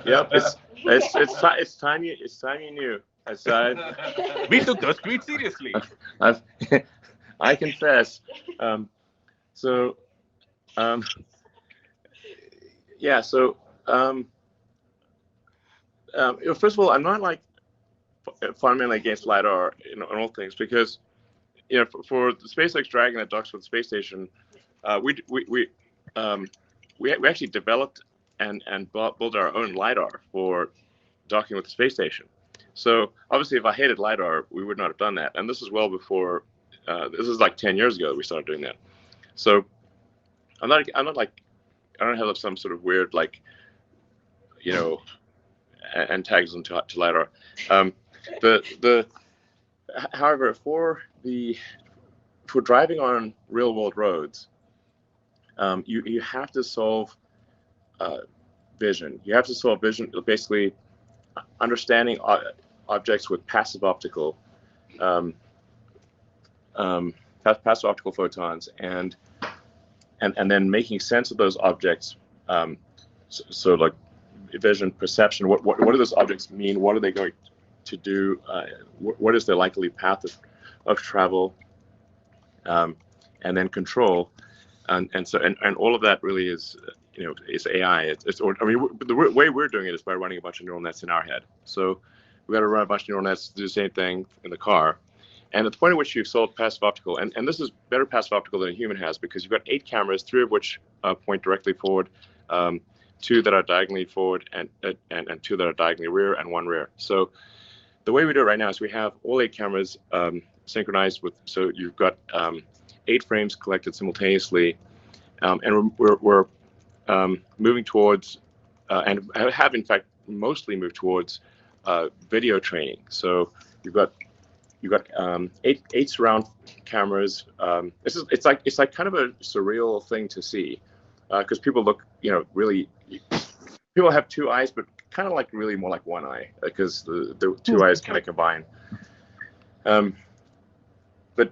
Yep, it's time you knew. We took those tweets seriously. I confess. Yeah. So, first of all, I'm not like fundamentally against LiDAR in all things, because for the SpaceX Dragon that docks with the space station, we actually developed and built our own LiDAR for docking with the space station. So obviously, if I hated LiDAR, we would not have done that. And this is well before. This is like 10 years ago that we started doing that. So I'm not like, I don't have some sort of weird antagonism to LiDAR. However, for driving on real world roads, you have to solve vision. You have to solve vision, basically understanding objects with passive optical photons, and then making sense of those objects. So like vision, perception. What do those objects mean? What are they going to do? What is their likely path of travel? And then control, and all of that really is is AI. The way we're doing it is by running a bunch of neural nets in our head. So we've got to run a bunch of neural nets to do the same thing in the car. And at the point at which you've solved passive optical, and this is better passive optical than a human has, because you've got 8 cameras, 3 of which point directly forward, 2 that are diagonally forward, and 2 that are diagonally rear, and 1 rear. So the way we do it right now is we have all 8 cameras synchronized with, so you've got 8 frames collected simultaneously, and we're moving towards, and have in fact mostly moved towards video training. So you've got you've got eight surround cameras. It's like kind of a surreal thing to see, because people look, really, people have two eyes, but kind of like really more like one eye, because the two eyes kind of combine. But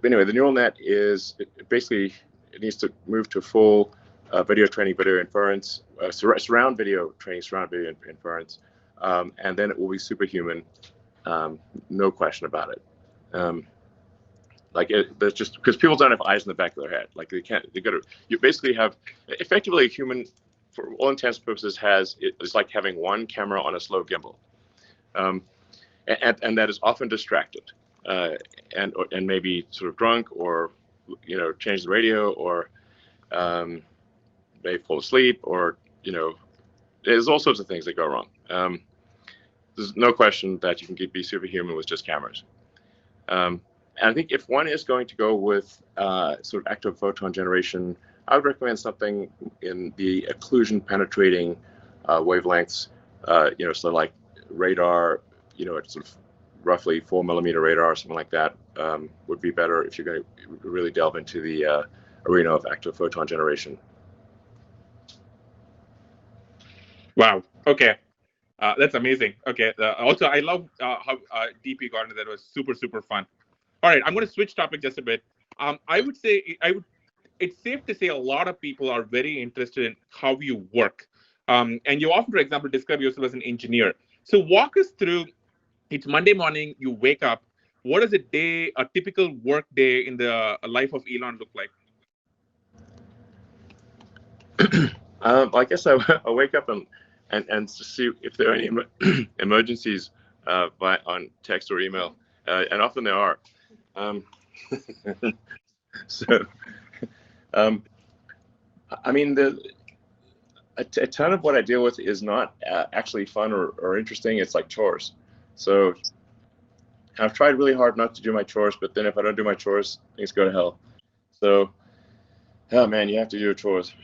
anyway, the neural net basically it needs to move to full video training, video inference, surround video training, surround video inference, and then it will be superhuman, no question about it. There's just because people don't have eyes in the back of their head, like you basically have effectively a human, for all intents and purposes, it's like having one camera on a slow gimbal, and that is often distracted, and maybe sort of drunk, or change the radio, or they fall asleep, or there's all sorts of things that go wrong. There's no question that you can be superhuman with just cameras. And I think if one is going to go with sort of active photon generation, I would recommend something in the occlusion penetrating wavelengths. So like radar, it's sort of roughly 4 millimeter radar or something like that would be better if you're going to really delve into the arena of active photon generation. Wow. Okay. That's amazing. Okay. Also, I love how deep you got into that. It was super, super fun. All right. I'm going to switch topic just a bit. I would say it's safe to say a lot of people are very interested in how you work. And you often, for example, describe yourself as an engineer. So walk us through, it's Monday morning, you wake up. What does a typical work day in the life of Elon look like? I guess I wake up and see if there are any emergencies on text or email, and often there are. I mean, a ton of what I deal with is not actually fun or interesting. It's like chores. So I've tried really hard not to do my chores, but then if I don't do my chores, things go to hell. So, oh man, you have to do your chores.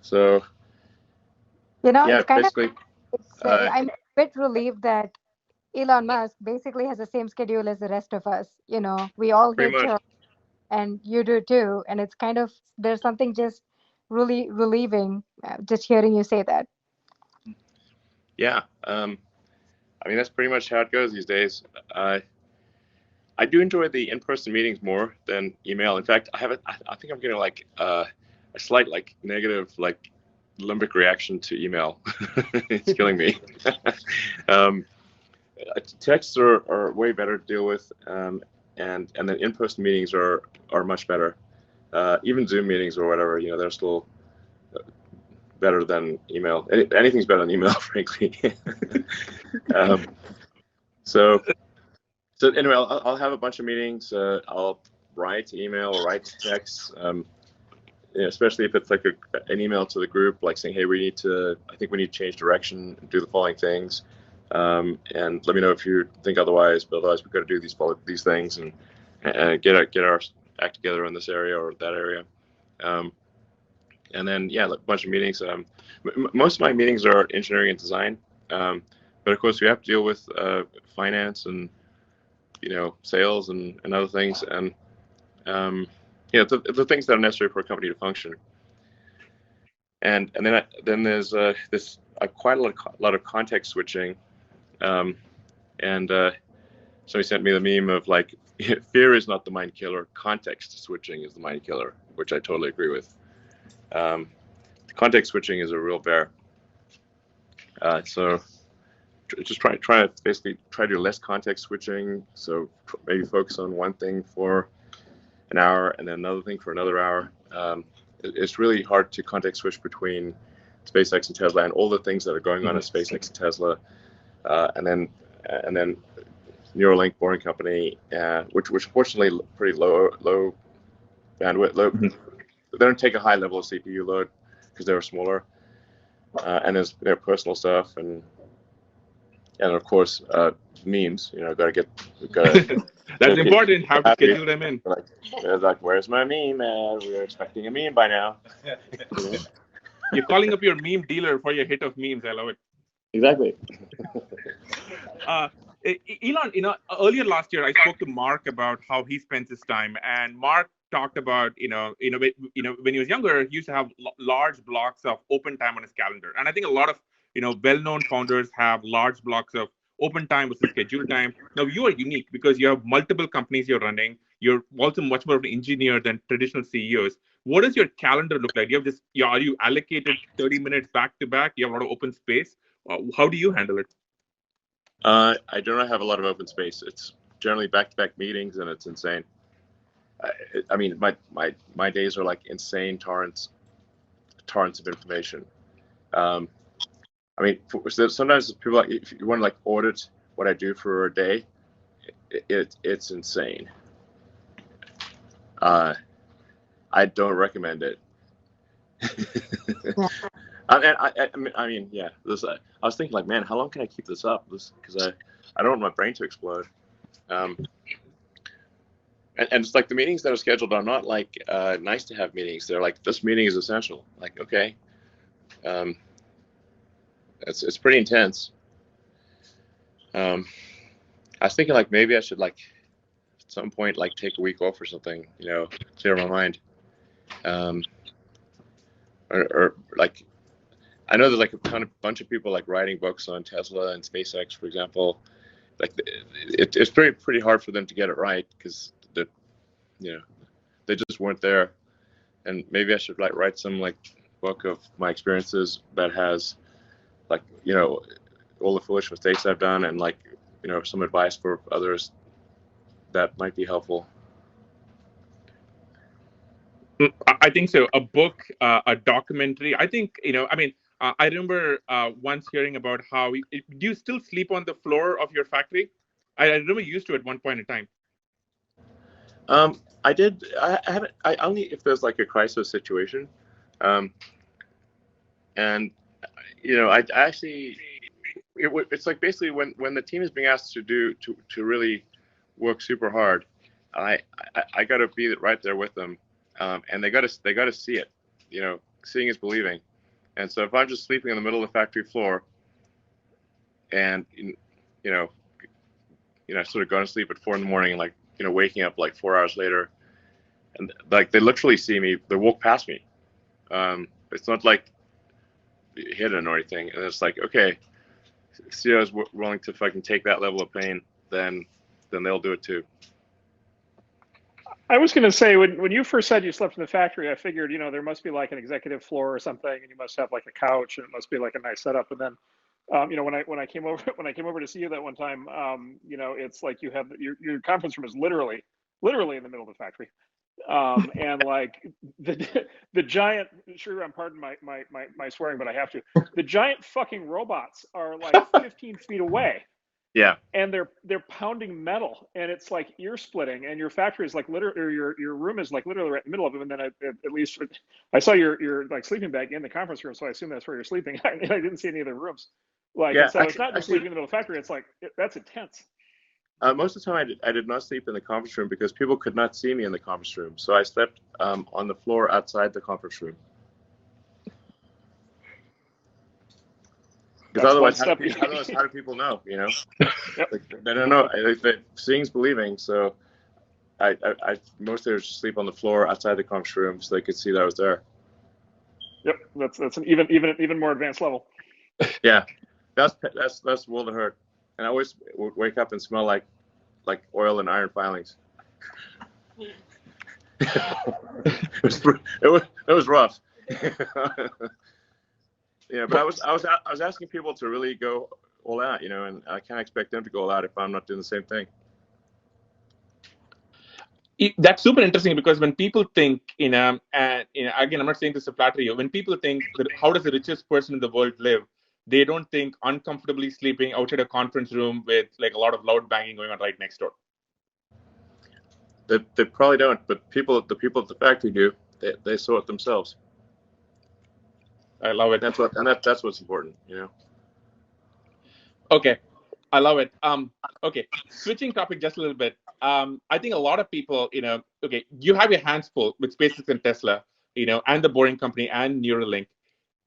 So, yeah, it's kind basically, I'm a bit relieved that Elon Musk basically has the same schedule as the rest of us. We all hate chores, and you do too. And it's kind of, there's something just really relieving just hearing you say that. Yeah. I mean, that's pretty much how it goes these days. I do enjoy the in-person meetings more than email. In fact, I think I'm getting like a slight negative limbic reaction to email. It's killing me. Texts are way better to deal with, and then in-person meetings are much better. Even Zoom meetings or whatever, they're still better than email. Anything's better than email, frankly. So anyway, I'll have a bunch of meetings. I'll write email or write text, especially if it's like an email to the group, like saying, hey, I think we need to change direction and do the following things. And let me know if you think otherwise, but otherwise we've got to do these things and get our act together in this area or that area. And then, yeah, a bunch of meetings. Most of my meetings are engineering and design. But of course we have to deal with finance and, sales and other things. And, the things that are necessary for a company to function. And then there's this quite a lot of context switching. And somebody sent me the meme of fear is not the mind killer, context switching is the mind killer, which I totally agree with. Context switching is a real bear. So just try to basically try to do less context switching. So maybe focus on one thing for an hour and then another thing for another hour. It's really hard to context switch between SpaceX and Tesla and all the things that are going on at SpaceX and Tesla, and then Neuralink, Boring Company, which fortunately pretty low bandwidth. They don't take a high level of CPU load because they're smaller, and there's their personal stuff and of course memes. Gotta that's important. How to schedule them in. Where's my meme? We were expecting a meme by now. You're calling up your meme dealer for your hit of memes. I love it. Exactly. Elon, earlier last year, I spoke to Mark about how he spends his time, and Mark talked about, when he was younger, he used to have large blocks of open time on his calendar. And I think a lot of, well-known founders have large blocks of open time versus scheduled time. Now, you are unique because you have multiple companies you're running. You're also much more of an engineer than traditional CEOs. What does your calendar look like? Are you allocated 30 minutes back to back? You have a lot of open space. How do you handle it? I do not have a lot of open space. It's generally back-to-back meetings, and it's insane. I mean, my days are like insane torrents of information. I mean, sometimes people if you want to like audit what I do for a day, it's insane. I don't recommend it. Yeah. I mean, yeah. I was thinking, like, man, how long can I keep this up? Because I don't want my brain to explode. And it's like the meetings that are scheduled are not like nice to have meetings. They're like, this meeting is essential. Like, okay, it's pretty intense. I was thinking like maybe I should like at some point like take a week off or something, clear my mind. Or like. I know there's like a bunch of people like writing books on Tesla and SpaceX, for example. Like it's pretty hard for them to get it right because they just weren't there. And maybe I should like write some like book of my experiences that has like all the foolish mistakes I've done and like some advice for others that might be helpful. I think so. A book, a documentary. I think I remember once hearing about how do you still sleep on the floor of your factory? I remember you used to at one point in time. I did. I haven't. I only if there's like a crisis situation, and I actually it's like basically when the team is being asked to really work super hard, I got to be right there with them, and they got to see it. Seeing is believing. And so if I'm just sleeping in the middle of the factory floor and, sort of going to sleep at 4 a.m. and like, waking up like 4 hours later and like, they literally see me, they walk past me. It's not like hidden or anything. And it's like, okay, CEO is willing to fucking take that level of pain, then they'll do it too. I was going to say, when you first said you slept in the factory, I figured, there must be like an executive floor or something, and you must have like a couch, and it must be like a nice setup. And then, when I came over to see you that one time, it's like you have your conference room is literally in the middle of the factory, and like the giant. Sure, pardon my swearing, but I have to. The giant fucking robots are like 15 feet away. Yeah. And they're pounding metal, and it's like ear splitting. And your factory is like literally, or your room is like literally right in the middle of them. And then at least I saw your like sleeping bag in the conference room, so I assume that's where you're sleeping. I didn't see any other rooms. Like, yeah, so it's not just sleeping in the middle of the factory. It's like that's intense. Most of the time, I did not sleep in the conference room because people could not see me in the conference room. So I slept on the floor outside the conference room. Because otherwise, how do people know? Yep. Like, they don't know. Seeing's believing. So I mostly just sleep on the floor outside the conference room so they could see that I was there. Yep, that's an even more advanced level. Yeah, that's world of hurt. And I always would wake up and smell like oil and iron filings. it was rough. Yeah, but I was asking people to really go all out, and I can't expect them to go all out if I'm not doing the same thing. That's super interesting because when people think, and again, I'm not saying this to flatter you. When people think that how does the richest person in the world live, they don't think uncomfortably sleeping outside a conference room with like a lot of loud banging going on right next door. They probably don't, but the people at the factory do. They saw it themselves. I love it. That's what's important, Okay, I love it. Okay, switching topic just a little bit. I think a lot of people, okay, you have your hands full with SpaceX and Tesla, and the Boring Company and Neuralink.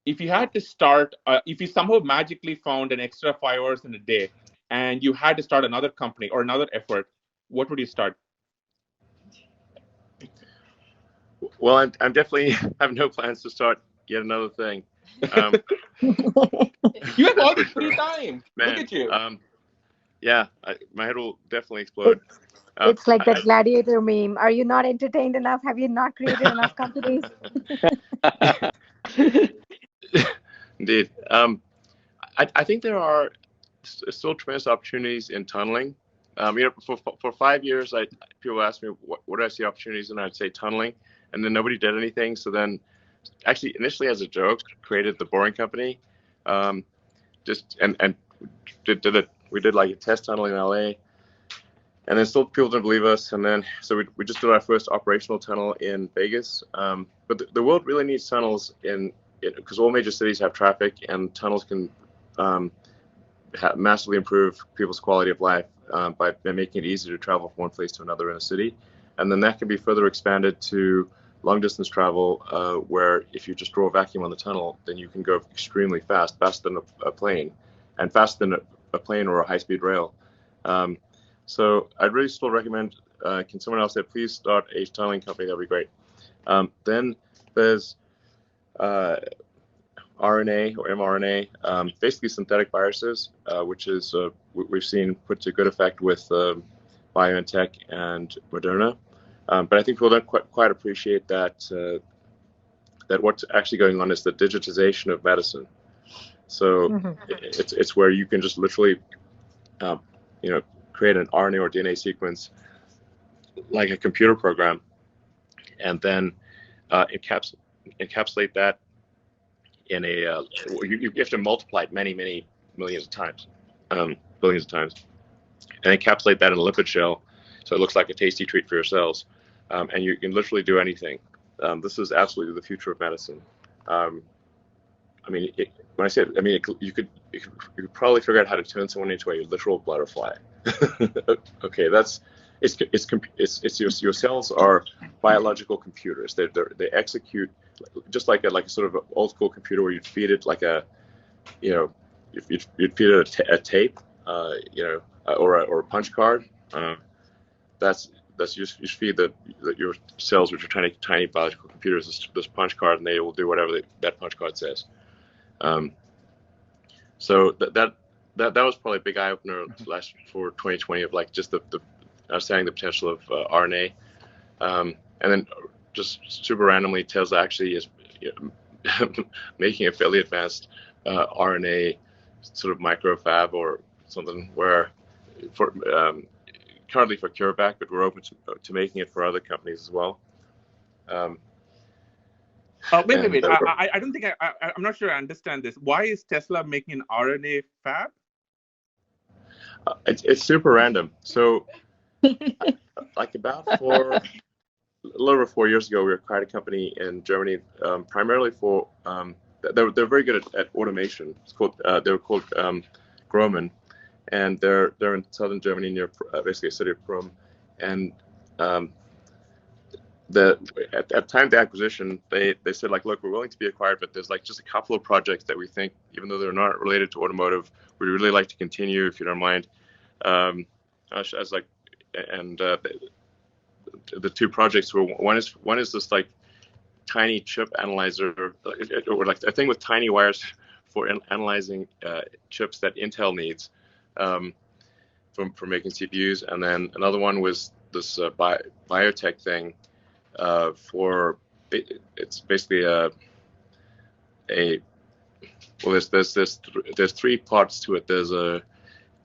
If you had to start, if you somehow magically found an extra 5 hours in a day, and you had to start another company or another effort, what would you start? Well, I'm definitely have no plans to start yet another thing. You have all the free time. Man, Look at you. Yeah, my head will definitely explode. It's like that gladiator meme. Are you not entertained enough? Have you not created enough companies? Indeed. I think there are still tremendous opportunities in tunneling. For 5 years, people asked me what do I see opportunities, and I'd say tunneling, and then nobody did anything. So then, actually, initially as a joke, created the Boring Company, and we did like a test tunnel in LA, and then still people didn't believe us, and then so we just did our first operational tunnel in Vegas. But the world really needs tunnels because all major cities have traffic, and tunnels can massively improve people's quality of life by making it easier to travel from one place to another in a city. And then that can be further expanded to long distance travel, where if you just throw a vacuum on the tunnel, then you can go extremely fast, faster than a plane, and faster than a plane or a high-speed rail. So I'd really still recommend, can someone else say, please start a tunneling company? That'd be great. Then there's RNA or mRNA, basically synthetic viruses, which is we've seen put to good effect with BioNTech and Moderna. But I think people don't quite appreciate that what's actually going on is the digitization of medicine. So it's where you can just literally, create an RNA or DNA sequence like a computer program, and then encapsulate that in a you have to multiply it many millions of times, billions of times, and encapsulate that in a lipid shell so it looks like a tasty treat for your cells, and you can literally do anything. This is absolutely the future of medicine. When I say it, you could probably figure out how to turn someone into a literal butterfly. Okay, your cells are biological computers. They execute just like a sort of old school computer where you'd feed it like you'd feed it a tape, or a punch card. That's you feed your cells, which are tiny biological computers, this punch card, and they will do whatever that punch card says. So that was probably a big eye opener for 2020 of like just the understanding the potential of RNA, and then just super randomly, Tesla actually is making a fairly advanced RNA sort of microfab or something where currently for CureVac, but we're open to making it for other companies as well. Wait. I don't think I'm not sure I understand this. Why is Tesla making an RNA fab? It's super random. So, like about a little over 4 years ago, we acquired a company in Germany, primarily for they're very good at automation. It's called they were called Groman, and they're in southern Germany near basically a city of Prum, and at the time of the acquisition, they said like, look, we're willing to be acquired, but there's like just a couple of projects that we think, even though they're not related to automotive, we'd really like to continue if you don't mind. The two projects were one is this like tiny chip analyzer, or like a thing with tiny wires for analyzing chips that Intel needs for making CPUs, and then another one was this biotech thing. It's basically there's three parts to it. There's a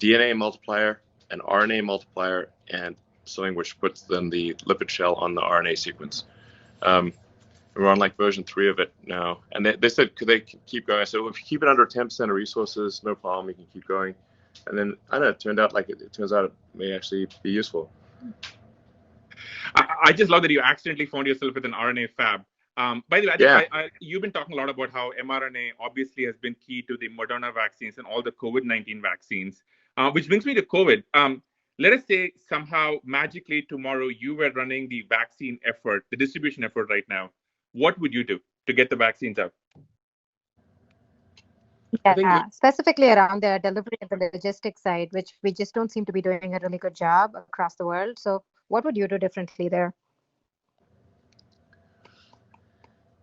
DNA multiplier, an RNA multiplier, and something which puts then the lipid shell on the RNA sequence. We're on like version 3 of it now, and they said could they keep going. I said, well, if you keep it under 10% of resources, no problem, we can keep going. And then I don't know, it turns out it may actually be useful. I just love that you accidentally found yourself with an RNA fab. By the way, I think you've been talking a lot about how mRNA obviously has been key to the Moderna vaccines and all the COVID-19 vaccines, which brings me to COVID. Let us say somehow magically tomorrow you were running the vaccine effort, the distribution effort right now. What would you do to get the vaccines out? I think Yeah, specifically around the delivery and the logistics side, which we just don't seem to be doing a really good job across the world. So what would you do differently there?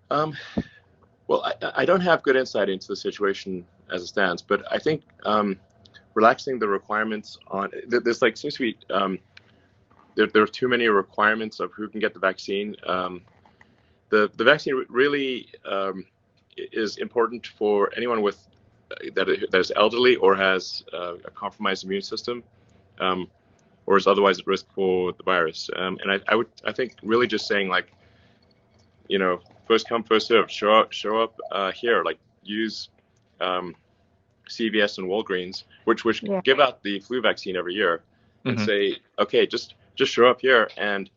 Well, I don't have good insight into the situation as it stands, but I think relaxing the requirements on there's like seems to be there are too many requirements of who can get the vaccine. The vaccine really is important for anyone with that is elderly or has a compromised immune system, or is otherwise at risk for the virus. And I think really just saying like, first come first served. Show up here. Like use CVS and Walgreens, which give out the flu vaccine every year, and say, okay, just show up here, and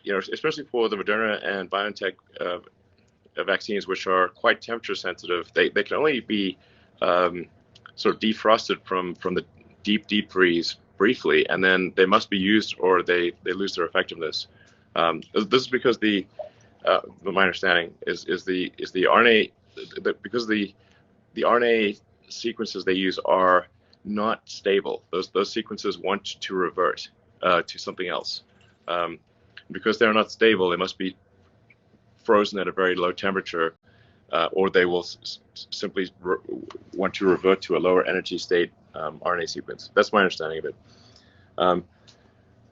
especially for the Moderna and BioNTech vaccines, which are quite temperature sensitive, they can only be sort of defrosted from the deep freeze briefly, and then they must be used or they lose their effectiveness. This is because my understanding is the RNA, because the RNA sequences they use are not stable. Those sequences want to revert to something else. Because they're not stable, they must be frozen at a very low temperature, or they will simply want to revert to a lower energy state RNA sequence. That's my understanding of it.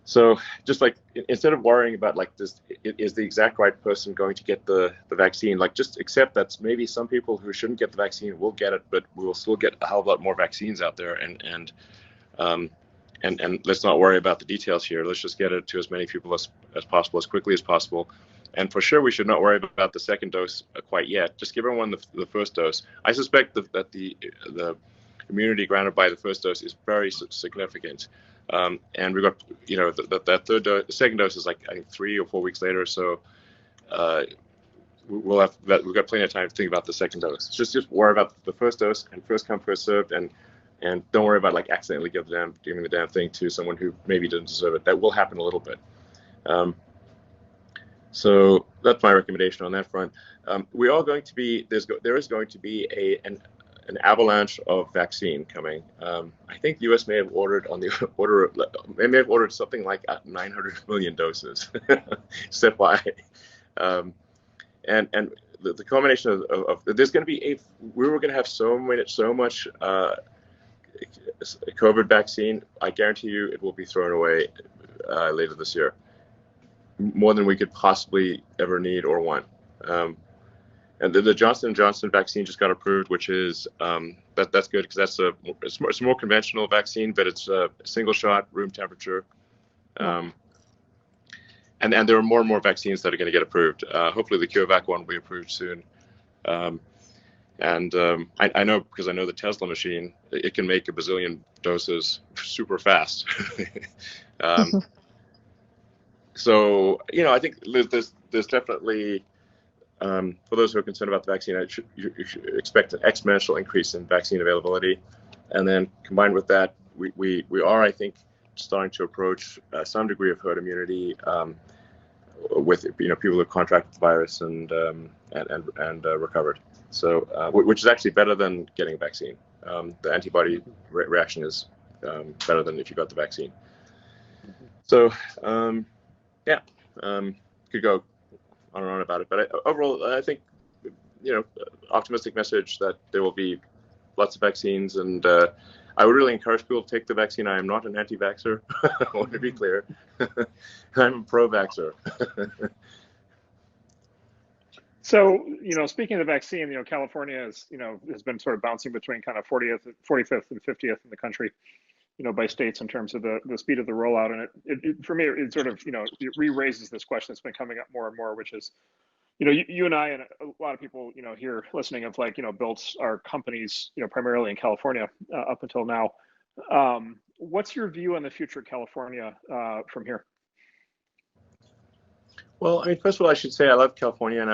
So just like, instead of worrying about like this, is the exact right person going to get the vaccine, like just accept that maybe some people who shouldn't get the vaccine will get it, but we will still get a hell of a lot more vaccines out there, and let's not worry about the details here. Let's just get it to as many people as possible, as quickly as possible. And for sure, we should not worry about the second dose quite yet. Just give everyone the first dose. I suspect that the immunity granted by the first dose is very significant. And we got, that third dose, the second dose is like, I think 3 or 4 weeks later. So we've got plenty of time to think about the second dose. Just worry about the first dose, and first come, first served, and don't worry about like accidentally giving the damn thing to someone who maybe didn't deserve it. That will happen a little bit. So that's my recommendation on that front. We are going to be, there is going to be an avalanche of vaccine coming. I think the U.S. may have ordered something like 900 million doses, supply. And the combination of there's going to be we were going to have so much COVID vaccine. I guarantee you it will be thrown away later this year, more than we could possibly ever need or want. And the Johnson & Johnson vaccine just got approved, which is that's good, because it's a more conventional vaccine, but it's a single shot, room temperature. And there are more and more vaccines that are going to get approved. Hopefully the CureVac one will be approved soon. I know, because I know the Tesla machine, it can make a bazillion doses super fast. So, I think there's definitely, for those who are concerned about the vaccine, you should expect an exponential increase in vaccine availability. And then combined with that, we are, I think, starting to approach some degree of herd immunity with people who have contracted the virus and recovered. So, which is actually better than getting a vaccine. The antibody reaction is better than if you got the vaccine. So, could go on and on about it, but overall, I think, optimistic message that there will be lots of vaccines, and I would really encourage people to take the vaccine. I am not an anti-vaxxer. I want to be clear. I'm a pro-vaxxer. So, speaking of the vaccine, California has been sort of bouncing between kind of 45th and 50th in the country, by states in terms of the speed of the rollout. And it for me, it sort of, it re-raises this question that's been coming up more and more, which is, you and I and a lot of people, here listening have built our companies, primarily in California up until now. What's your view on the future of California from here? Well, I mean, first of all, I should say I love California, and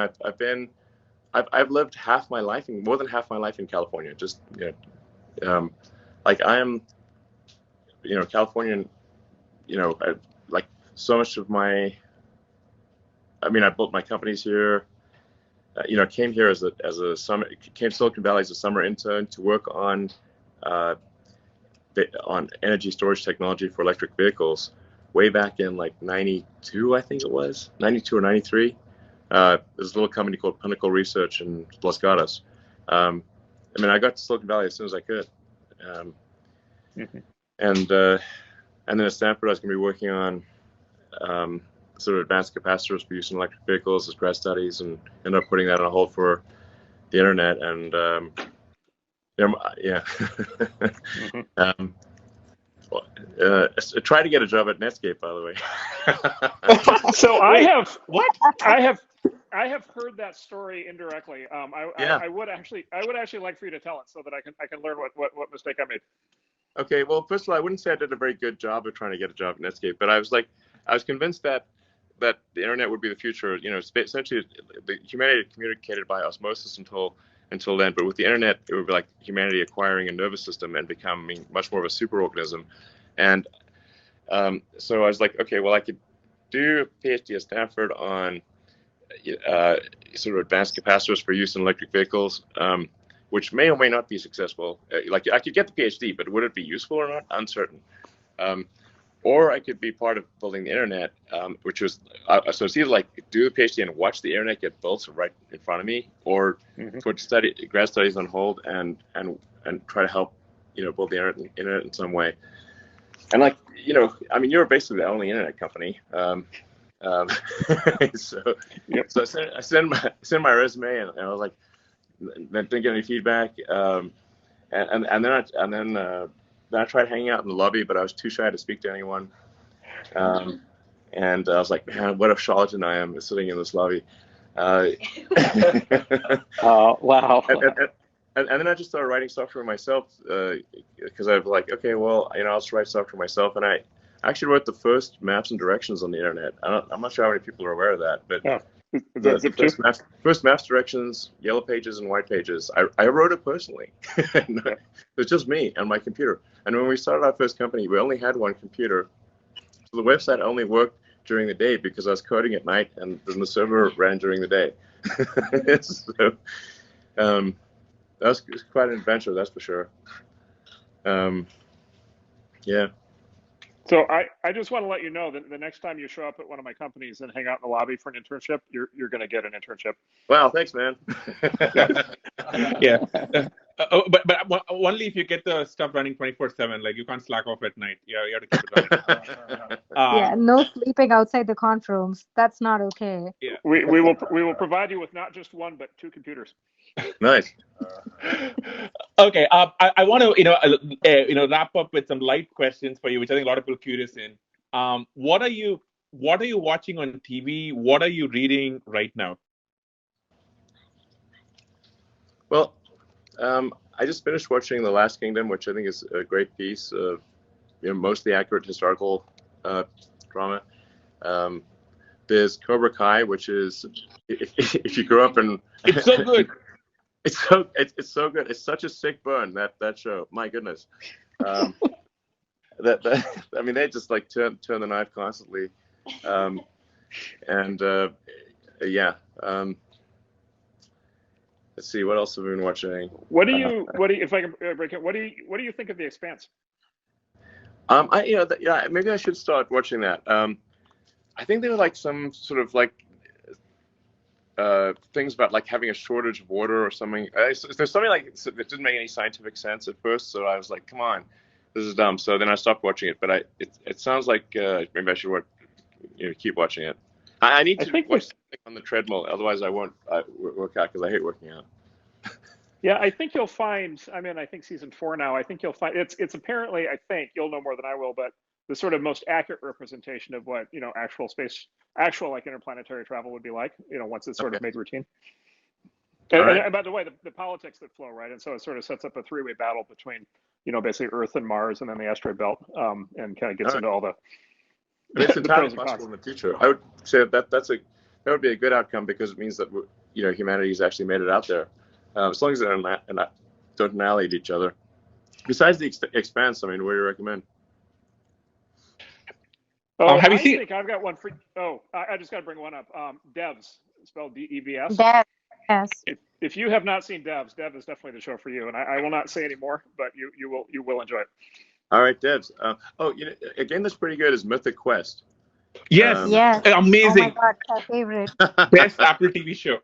I've lived more than half my life in California. Just, I am, Californian, so much of I built my companies here. came here as a came to Silicon Valley as a summer intern to work on energy storage technology for electric vehicles way back in like 92, I think it was 92 or 93. There's a little company called Pinnacle Research in Los Gatos. I got to Silicon Valley as soon as I could. And then at Stanford, I was going to be working on sort of advanced capacitors for use in electric vehicles as grad studies, and ended up putting that on hold for the internet. And try to get a job at Netscape, by the way. So I have heard that story indirectly. I would actually like for you to tell it so that I can learn what mistake I made. Okay, well, first of all, I wouldn't say I did a very good job of trying to get a job at Netscape, but I was convinced that the internet would be the future. Essentially, the humanity communicated by osmosis until then, but with the internet, it would be like humanity acquiring a nervous system and becoming much more of a superorganism. And so I was like, okay, well, I could do a PhD at Stanford on sort of advanced capacitors for use in electric vehicles, which may or may not be successful. Like I could get the PhD, but would it be useful or not? Uncertain. Or I could be part of building the internet, which was so it's either like do the PhD and watch the internet get built right in front of me, or put grad studies on hold and try to help build the internet in some way. And you're basically the only internet company. So I sent my resume and I was like, didn't get any feedback. And then I tried hanging out in the lobby, but I was too shy to speak to anyone. And I was like, man, what a charlatan I am sitting in this lobby. Oh, wow. And then I just started writing software myself because I was like, okay, well, I'll just write software myself. And I actually wrote the first maps and directions on the internet. I'm not sure how many people are aware of that, but the first maps, directions, yellow pages, and white pages. I wrote it personally. It was just me and my computer. And when we started our first company, we only had one computer. So the website only worked during the day because I was coding at night, and then the server ran during the day. So that was quite an adventure, that's for sure. Yeah. So I just want to let you know that the next time you show up at one of my companies and hang out in the lobby for an internship, you're going to get an internship. Wow, thanks, man. Yeah. But only if you get the stuff running 24/7. Like you can't slack off at night. Yeah, you have to keep it running. No sleeping outside the conf rooms. That's not okay. Yeah. We will provide you with not just one but two computers. Nice. Okay. I want to wrap up with some light questions for you, which I think a lot of people are curious in. What are you watching on TV? What are you reading right now? Well, I just finished watching The Last Kingdom, which I think is a great piece of mostly accurate historical drama. There's Cobra Kai, which is if you grew up in it's so good. It's so good. It's such a sick burn, that show. My goodness. They just like turn the knife constantly. Let's see, what else have we been watching? What do you if I can break it? What do you think of The Expanse? Maybe I should start watching that. I think there were like some sort of like things about like having a shortage of water or something. There's something like that didn't make any scientific sense at first, so I was like, come on, this is dumb. So then I stopped watching it. But it sounds like maybe I should keep watching it. I need to watch something on the treadmill, otherwise I won't work out because I hate working out. Yeah, I think you'll find. I think season 4 now. I think you'll find it's apparently. I think you'll know more than I will, but the sort of most accurate representation of what actual like interplanetary travel would be like. Once it's sort of made routine. And by the way, the politics that flow, right? And so it sort of sets up a 3-way battle between basically Earth and Mars, and then the asteroid belt, and kind of gets into all the. It's entirely possible in the future. I would say that would be a good outcome because it means that humanity's actually made it out there, as long as they don't annihilate each other. Besides the Expanse, what do you recommend? Oh, have you seen? I think I've got one for. Oh, I just got to bring one up. Devs, spelled DEVS. Devs. Yes. If you have not seen Devs, Dev is definitely the show for you. And I will not say any more, but you will enjoy it. All right, Devs. A game that's pretty good is Mythic Quest. Yes, Yes. amazing. Oh my God, my favorite. Best Apple TV show.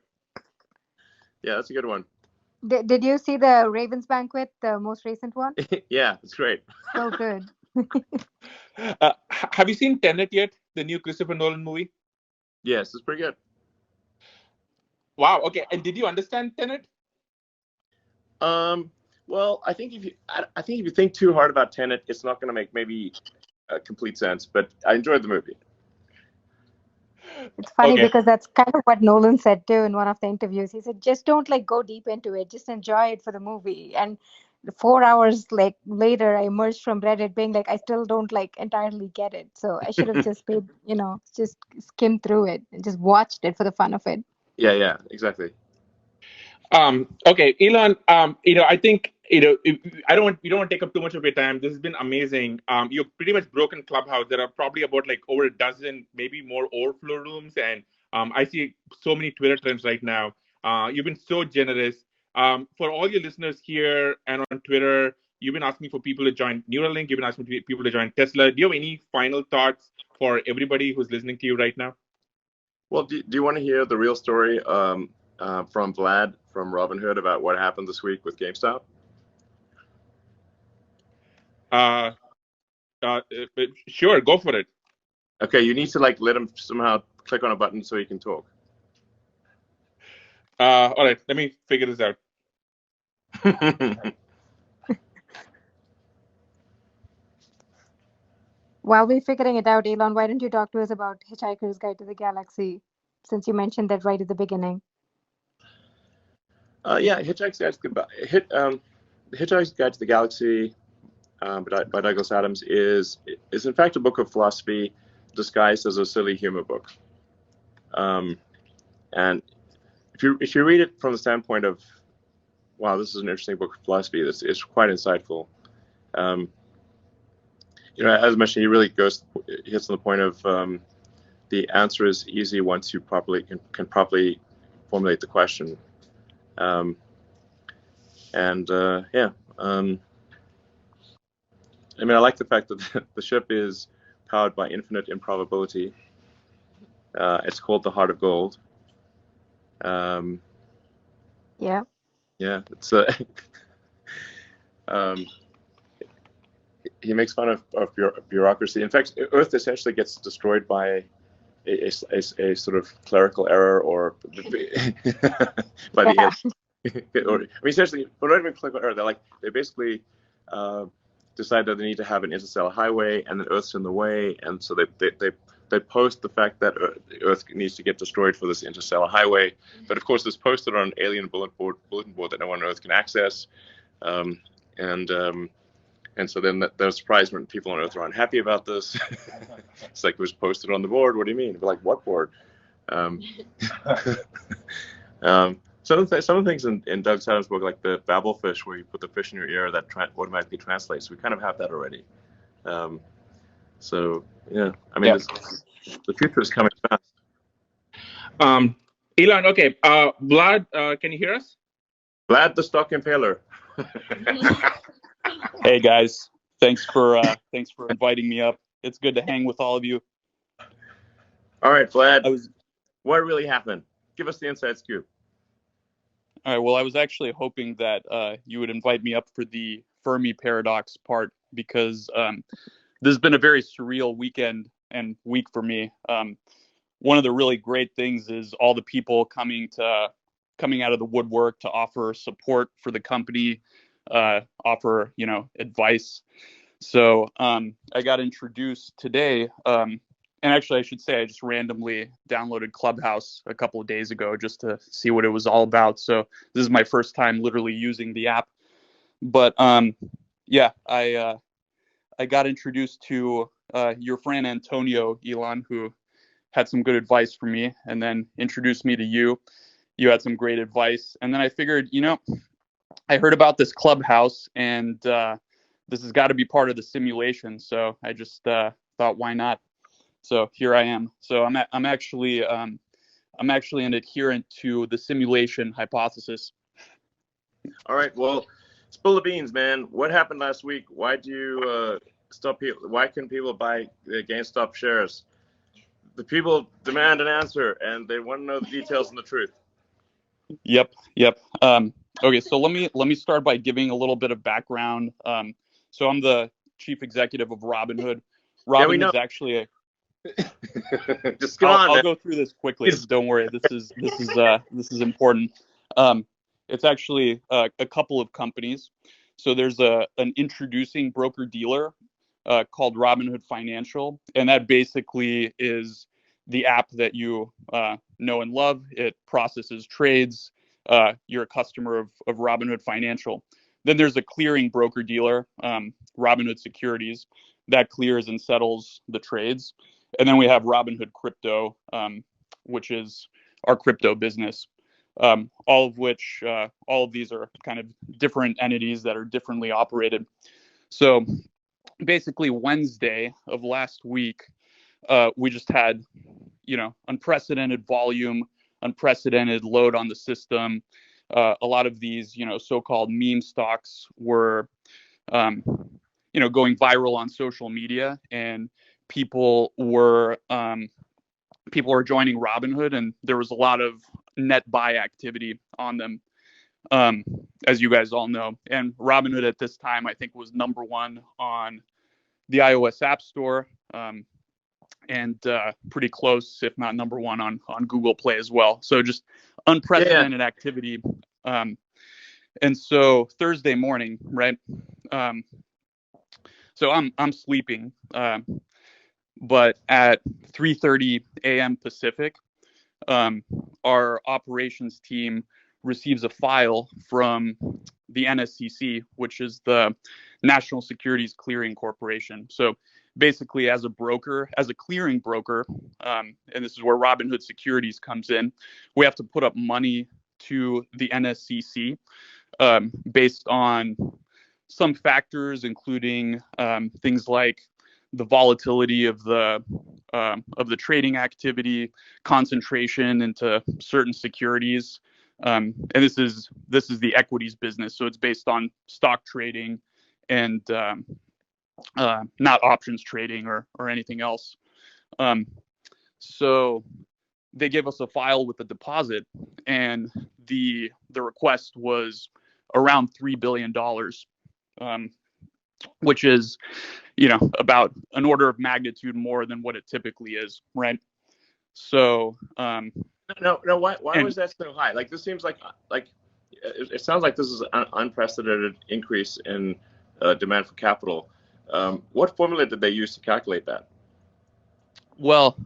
Yeah, that's a good one. Did you see the Ravens Banquet, the most recent one? Yeah, it's great. So good. Have you seen Tenet yet? The new Christopher Nolan movie? Yes, it's pretty good. Wow. Okay. And did you understand Tenet? Well, I think if you think too hard about Tenet, it's not going to make maybe complete sense. But I enjoyed the movie. It's funny Okay. because that's kind of what Nolan said too in one of the interviews. He said, just don't like go deep into it. Just enjoy it for the movie. And 4 hours like later, I emerged from Reddit being like, I still don't like entirely get it. So I should have just paid, just skimmed through it and just watched it for the fun of it. Yeah, exactly. Okay, Elon. I think we don't want to take up too much of your time. This has been amazing. You've pretty much broken Clubhouse. There are probably about like over a dozen, maybe more overflow rooms, and I see so many Twitter trends right now. You've been so generous. For all your listeners here and on Twitter, you've been asking for people to join Neuralink. You've been asking people to join Tesla. Do you have any final thoughts for everybody who's listening to you right now? Well, do you want to hear the real story from Vlad from Robinhood about what happened this week with GameStop? Sure, go for it. Okay, you need to let him somehow click on a button so he can talk. All right, let me figure this out. While we're figuring it out, Elon, why don't you talk to us about Hitchhiker's Guide to the Galaxy, since you mentioned that right at the beginning? Yeah, Hitchhiker's Guide to the Galaxy by Douglas Adams is in fact a book of philosophy disguised as a silly humor book. And if you read it from the standpoint of, wow, this is an interesting book of philosophy, it's quite insightful. As mentioned, he really hits on the point of the answer is easy once you can properly formulate the question. I like the fact that the ship is powered by infinite improbability. It's called the Heart of Gold. Yeah. Yeah, it's he makes fun of bureaucracy. In fact, Earth essentially gets destroyed by a sort of clerical error or by the essentially, but not even clerical error. They basically decide that they need to have an interstellar highway, and then Earth's in the way, and so they post the fact that Earth needs to get destroyed for this interstellar highway. But of course, it's posted on an alien bulletin board that no one on Earth can access, and so then they're surprised when people on Earth are unhappy about this. It's like, it was posted on the board. What do you mean? We're like, what board? Some of the things in Doug Adams' book, like the Babel fish, where you put the fish in your ear that automatically translates, we kind of have that already. So yeah, the future is coming fast. Elon, okay. Vlad, can you hear us? Vlad the Stock Impaler. Hey guys, thanks for inviting me up. It's good to hang with all of you. All right, Vlad. What really happened? Give us the inside scoop. All right. Well, I was actually hoping that you would invite me up for the Fermi paradox part, because this has been a very surreal weekend and week for me. One of the really great things is all the people coming out of the woodwork to offer support for the company, offer advice. So I got introduced today, and actually I should say I just randomly downloaded Clubhouse a couple of days ago just to see what it was all about. So this is my first time literally using the app. But yeah, I got introduced to your friend Antonio, Elon, who had some good advice for me, and then introduced me to you. You had some great advice, and then I figured, I heard about this Clubhouse, and this has got to be part of the simulation. So I just thought, why not? So here I am. So I'm actually I'm actually an adherent to the simulation hypothesis. All right. Well, spill the beans, man. What happened last week? Why'd you stop people? Why couldn't people buy the GameStop shares? The people demand an answer, and they want to know the details and the truth. Yep. Okay, so let me start by giving a little bit of background. So I'm the chief executive of Robinhood. Robinhood's actually a. Just go on. I'll go through this quickly. Don't worry. This is important. It's actually a couple of companies. So there's an introducing broker dealer called Robinhood Financial, and that basically is the app that you know and love. It processes trades. You're a customer of Robinhood Financial. Then there's a clearing broker dealer, Robinhood Securities, that clears and settles the trades. And then we have Robinhood Crypto, which is our crypto business. All of these are kind of different entities that are differently operated. So basically Wednesday of last week, we just had, unprecedented volume, unprecedented load on the system. A lot of these, so-called meme stocks were, going viral on social media, and people were joining Robinhood, and there was a lot of net buy activity on them, as you guys all know. And Robinhood at this time, I think, was #1 on the iOS App Store, and pretty close, if not #1 on Google Play as well. So just unprecedented activity. And so Thursday morning, right? So I'm sleeping, but at 3:30 a.m. Pacific, our operations team receives a file from the NSCC, which is the National Securities Clearing Corporation. So basically, as a broker, as a clearing broker, and this is where Robinhood Securities comes in, we have to put up money to the NSCC based on some factors, including things like the volatility of the trading activity, concentration into certain securities, and this is the equities business. So it's based on stock trading and not options trading or anything else. So they gave us a file with a deposit, and the request was around $3 billion, which is, about an order of magnitude more than what it typically is, right? So no, why was that so high? Like, this seems like it sounds like this is an unprecedented increase in demand for capital. What formula did they use to calculate that? Well,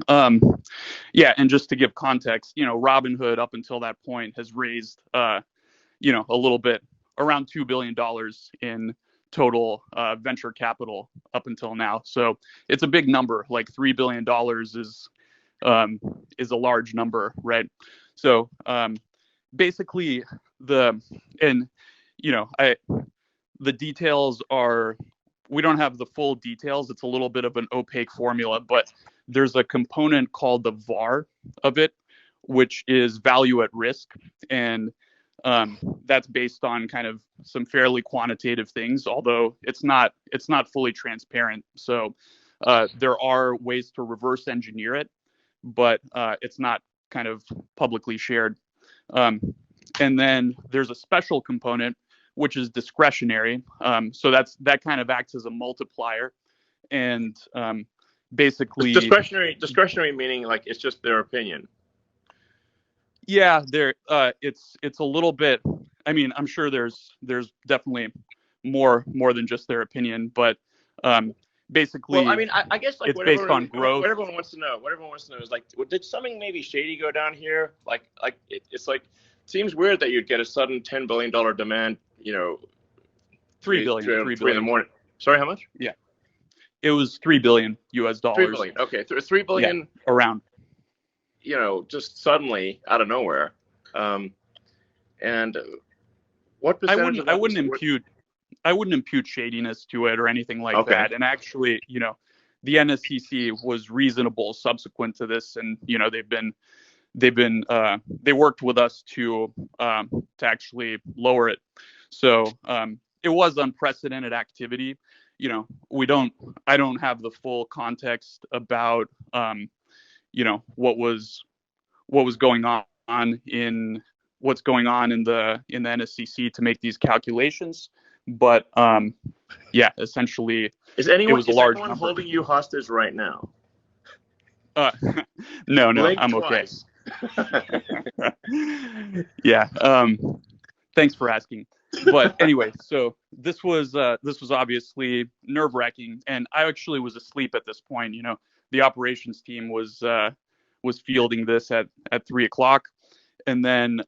yeah, and just to give context, Robinhood up until that point has raised, a little bit, around $2 billion in total venture capital up until now. So it's a big number. Like $3 billion is a large number, right? So basically the details are, we don't have the full details. It's a little bit of an opaque formula, but there's a component called the VAR of it, which is value at risk. And that's based on kind of some fairly quantitative things, although it's not fully transparent. So there are ways to reverse engineer it, but it's not kind of publicly shared. And then there's a special component, which is discretionary. So that kind of acts as a multiplier. And basically discretionary meaning like it's just their opinion. Yeah, it's a little bit. I mean, I'm sure there's definitely more than just their opinion, but basically, well, I mean, I guess like it's based on growth. What everyone wants to know is like, did something maybe shady go down here? It's like, seems weird that you'd get a sudden $10 billion demand. $3 billion. 3 in the morning. Sorry, how much? Yeah, it was $3 billion US dollars. $3 billion. Okay, $3 billion. Yeah, around. Just suddenly out of nowhere. And what percentage? I wouldn't impute shadiness to it or anything like that. And actually, the NSCC was reasonable subsequent to this, and they've been they worked with us to actually lower it. So it was unprecedented activity. You know, I don't have the full context about what was going on in the NSCC to make these calculations, but yeah, essentially, Is it was a large anyone number. holding you hostage right now? No, Blink I'm twice. okay. Yeah. Thanks for asking. But anyway, so this was obviously nerve-wracking, and I actually was asleep at this point. You know, the operations team was fielding this at 3:00, and then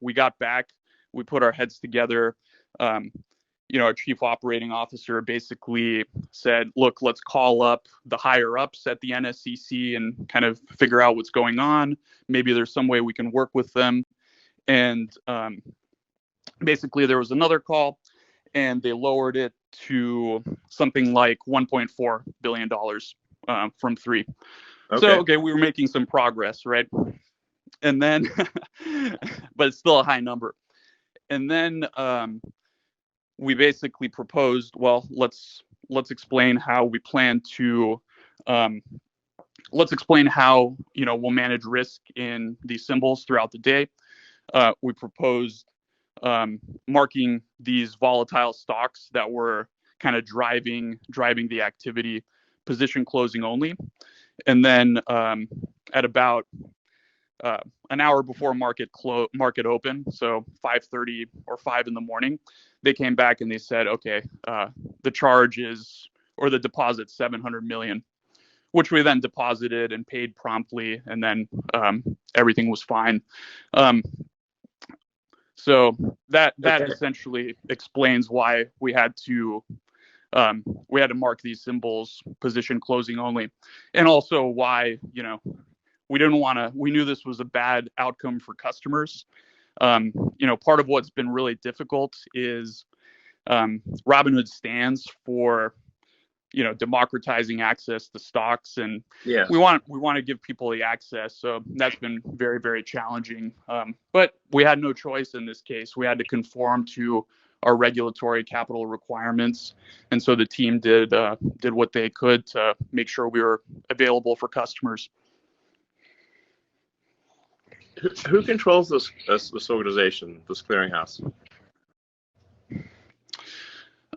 we got back, we put our heads together. Our chief operating officer basically said, look, let's call up the higher ups at the NSCC and kind of figure out what's going on. Maybe there's some way we can work with them. And basically there was another call, and they lowered it to something like $1.4 billion from 3. Okay. So, okay, we were making some progress, right? And then, but it's still a high number. And then we basically proposed, well, let's explain how we plan to, let's explain how, we'll manage risk in these symbols throughout the day. We proposed marking these volatile stocks that were kind of driving the activity, position closing only. And then at about an hour before market open, so 5:30 or 5 in the morning, they came back and they said, okay, the charge is, or the deposit, $700 million, which we then deposited and paid promptly, and then everything was fine. So that essentially explains why we had to mark these symbols position closing only, and also why we knew this was a bad outcome for customers. Part of what's been really difficult is Robinhood stands for democratizing access to stocks, and yes, we want to give people the access. So that's been very, very challenging. But we had no choice in this case. We had to conform to our regulatory capital requirements, and so the team did what they could to make sure we were available for customers. Who controls this organization, this clearinghouse?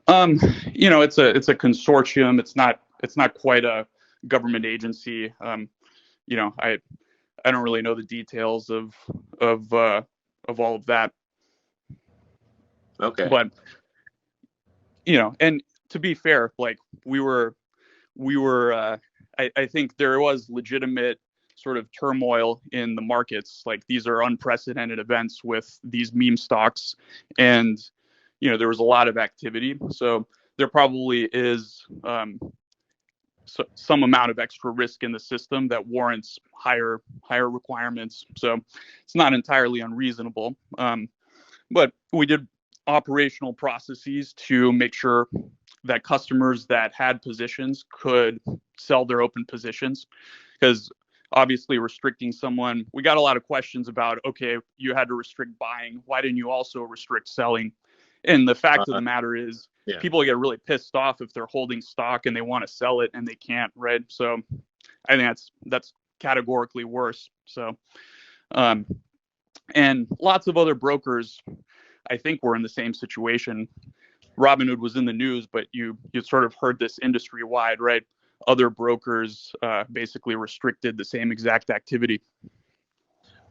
It's a consortium. It's not quite a government agency. I don't really know the details of all of that. Okay. But and to be fair, like we were I think there was legitimate sort of turmoil in the markets. Like, these are unprecedented events with these meme stocks, and there was a lot of activity. So there probably is some amount of extra risk in the system that warrants higher requirements. So it's not entirely unreasonable. But we did operational processes to make sure that customers that had positions could sell their open positions, because obviously restricting someone, we got a lot of questions about, okay, you had to restrict buying, why didn't you also restrict selling? And the fact of the matter is, people get really pissed off if they're holding stock and they want to sell it and they can't, right? So I think that's categorically worse. So and lots of other brokers, I think, were in the same situation. Robinhood was in the news, but you sort of heard this industry wide, right? Other brokers basically restricted the same exact activity.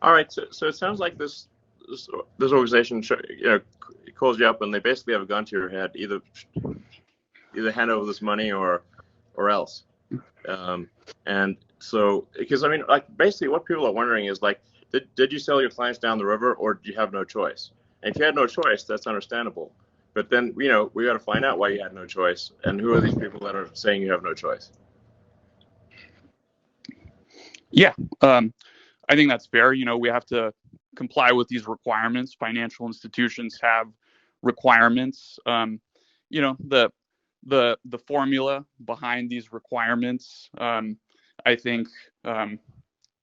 All right, so it sounds like this organization calls you up and they basically have a gun to your head, either hand over this money or else. And so, because I mean, like, basically what people are wondering is, like, did you sell your clients down the river, or did you have no choice? And if you had no choice, that's understandable. But then, we got to find out why you had no choice, and who are these people that are saying you have no choice? Yeah, I think that's fair. We have to comply with these requirements. Financial institutions have requirements. The formula behind these requirements, I think,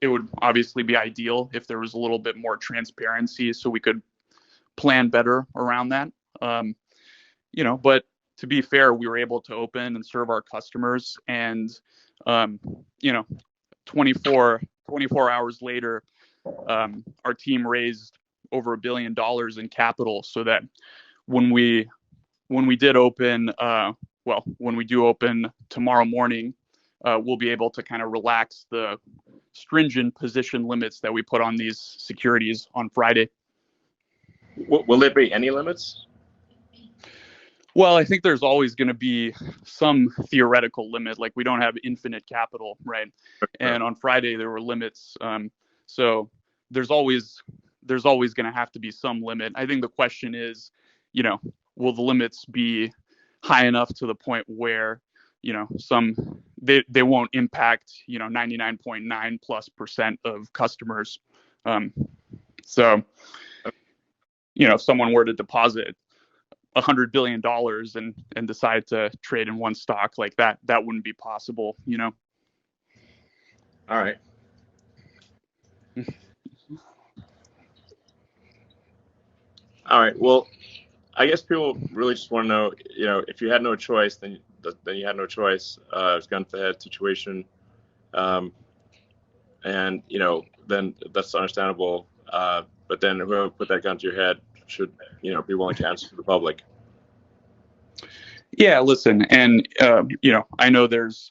it would obviously be ideal if there was a little bit more transparency so we could plan better around that. But to be fair, we were able to open and serve our customers, and 24 hours later, our team raised over $1 billion in capital, so that when we did open, when we do open tomorrow morning, we'll be able to kind of relax the stringent position limits that we put on these securities on Friday. Will there be any limits? Well, I think there's always going to be some theoretical limit. Like, we don't have infinite capital, right? And on Friday there were limits. So there's always going to have to be some limit. I think the question is, will the limits be high enough to the point where, they won't impact, 99.9+% of customers. So, if someone were to deposit $100 billion and decide to trade in one stock like that, that wouldn't be possible, All right. All right. Well, I guess people really just want to know, if you had no choice, then you had no choice. It's gun to head situation, and then that's understandable. But then whoever put that gun to your head should, be willing to answer to the public. Yeah, listen, and I know there's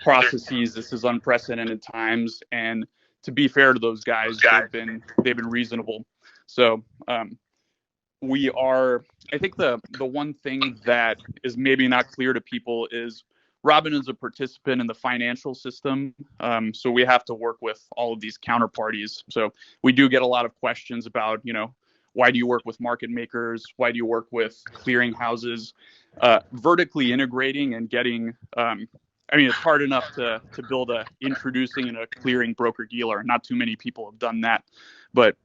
processes. This is unprecedented times, and to be fair to those guys, they've been reasonable. So I think the one thing that is maybe not clear to people is Robin is a participant in the financial system. So we have to work with all of these counterparties. So we do get a lot of questions about, why do you work with market makers? Why do you work with clearing houses? Vertically integrating and getting, it's hard enough to build introducing and a clearing broker dealer. Not too many people have done that, but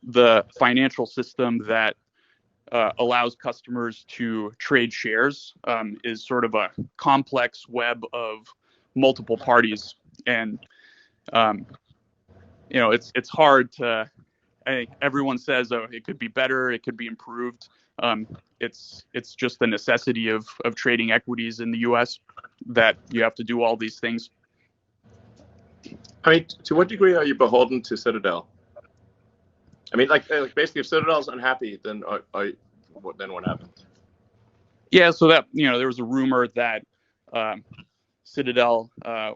the financial system that allows customers to trade shares is sort of a complex web of multiple parties, and it's hard to. I think everyone says, oh, it could be better, it could be improved. It's just the necessity of trading equities in the U.S. that you have to do all these things. To what degree are you beholden to Citadel? Like basically, if Citadel's unhappy, then what happens? Yeah, so that there was a rumor that Citadel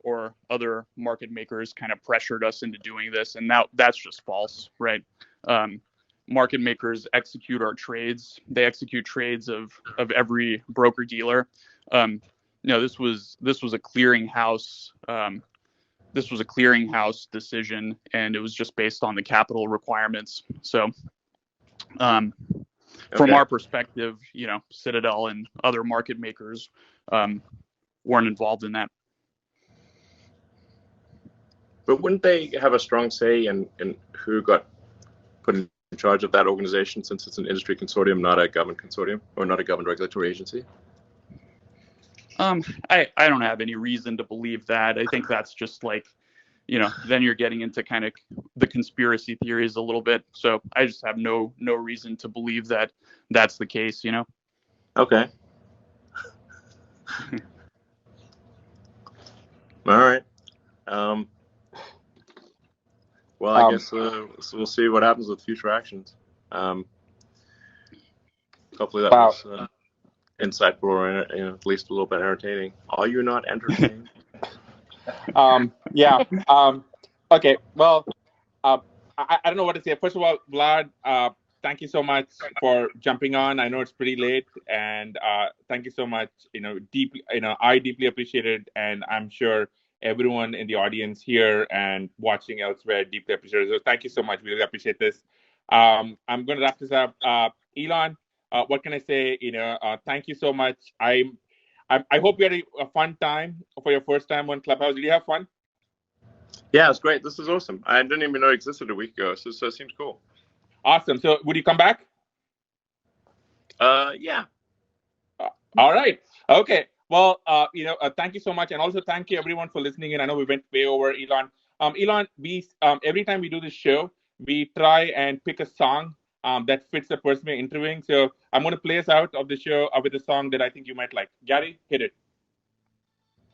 or other market makers kind of pressured us into doing this, and that's just false, right? Market makers execute our trades. They execute trades of every broker dealer. This was a clearinghouse. This was a clearinghouse decision, and it was just based on the capital requirements. So, from our perspective, Citadel and other market makers weren't involved in that. But wouldn't they have a strong say in who got put in charge of that organization, since it's an industry consortium, not a government consortium, or not a government regulatory agency? I don't have any reason to believe that. I think that's just like, then you're getting into kind of the conspiracy theories a little bit. So I just have no reason to believe that that's the case, Okay. All right. Well, I guess we'll see what happens with future actions. Hopefully that was insightful, or at least a little bit entertaining. Are you not entertained? Yeah. Okay. Well, I don't know what to say. First of all, Vlad, thank you so much for jumping on. I know it's pretty late, and thank you so much. Deeply, I deeply appreciate it, and I'm sure everyone in the audience here and watching elsewhere deeply appreciate it. So thank you so much. We really appreciate this. I'm going to wrap this up. Elon, what can I say? Thank you so much. I hope you had a fun time for your first time on Clubhouse. Did you have fun? Yeah, it's great. This is awesome. I didn't even know it existed a week ago, so it seems cool. Awesome. So would you come back? Yeah. All right. Okay. Well, thank you so much. And also thank you everyone for listening in. I know we went way over, Elon. Elon, every time we do this show, we try and pick a song that fits the person we're interviewing. So I'm going to play us out of the show with a song that I think you might like. Gary, hit it.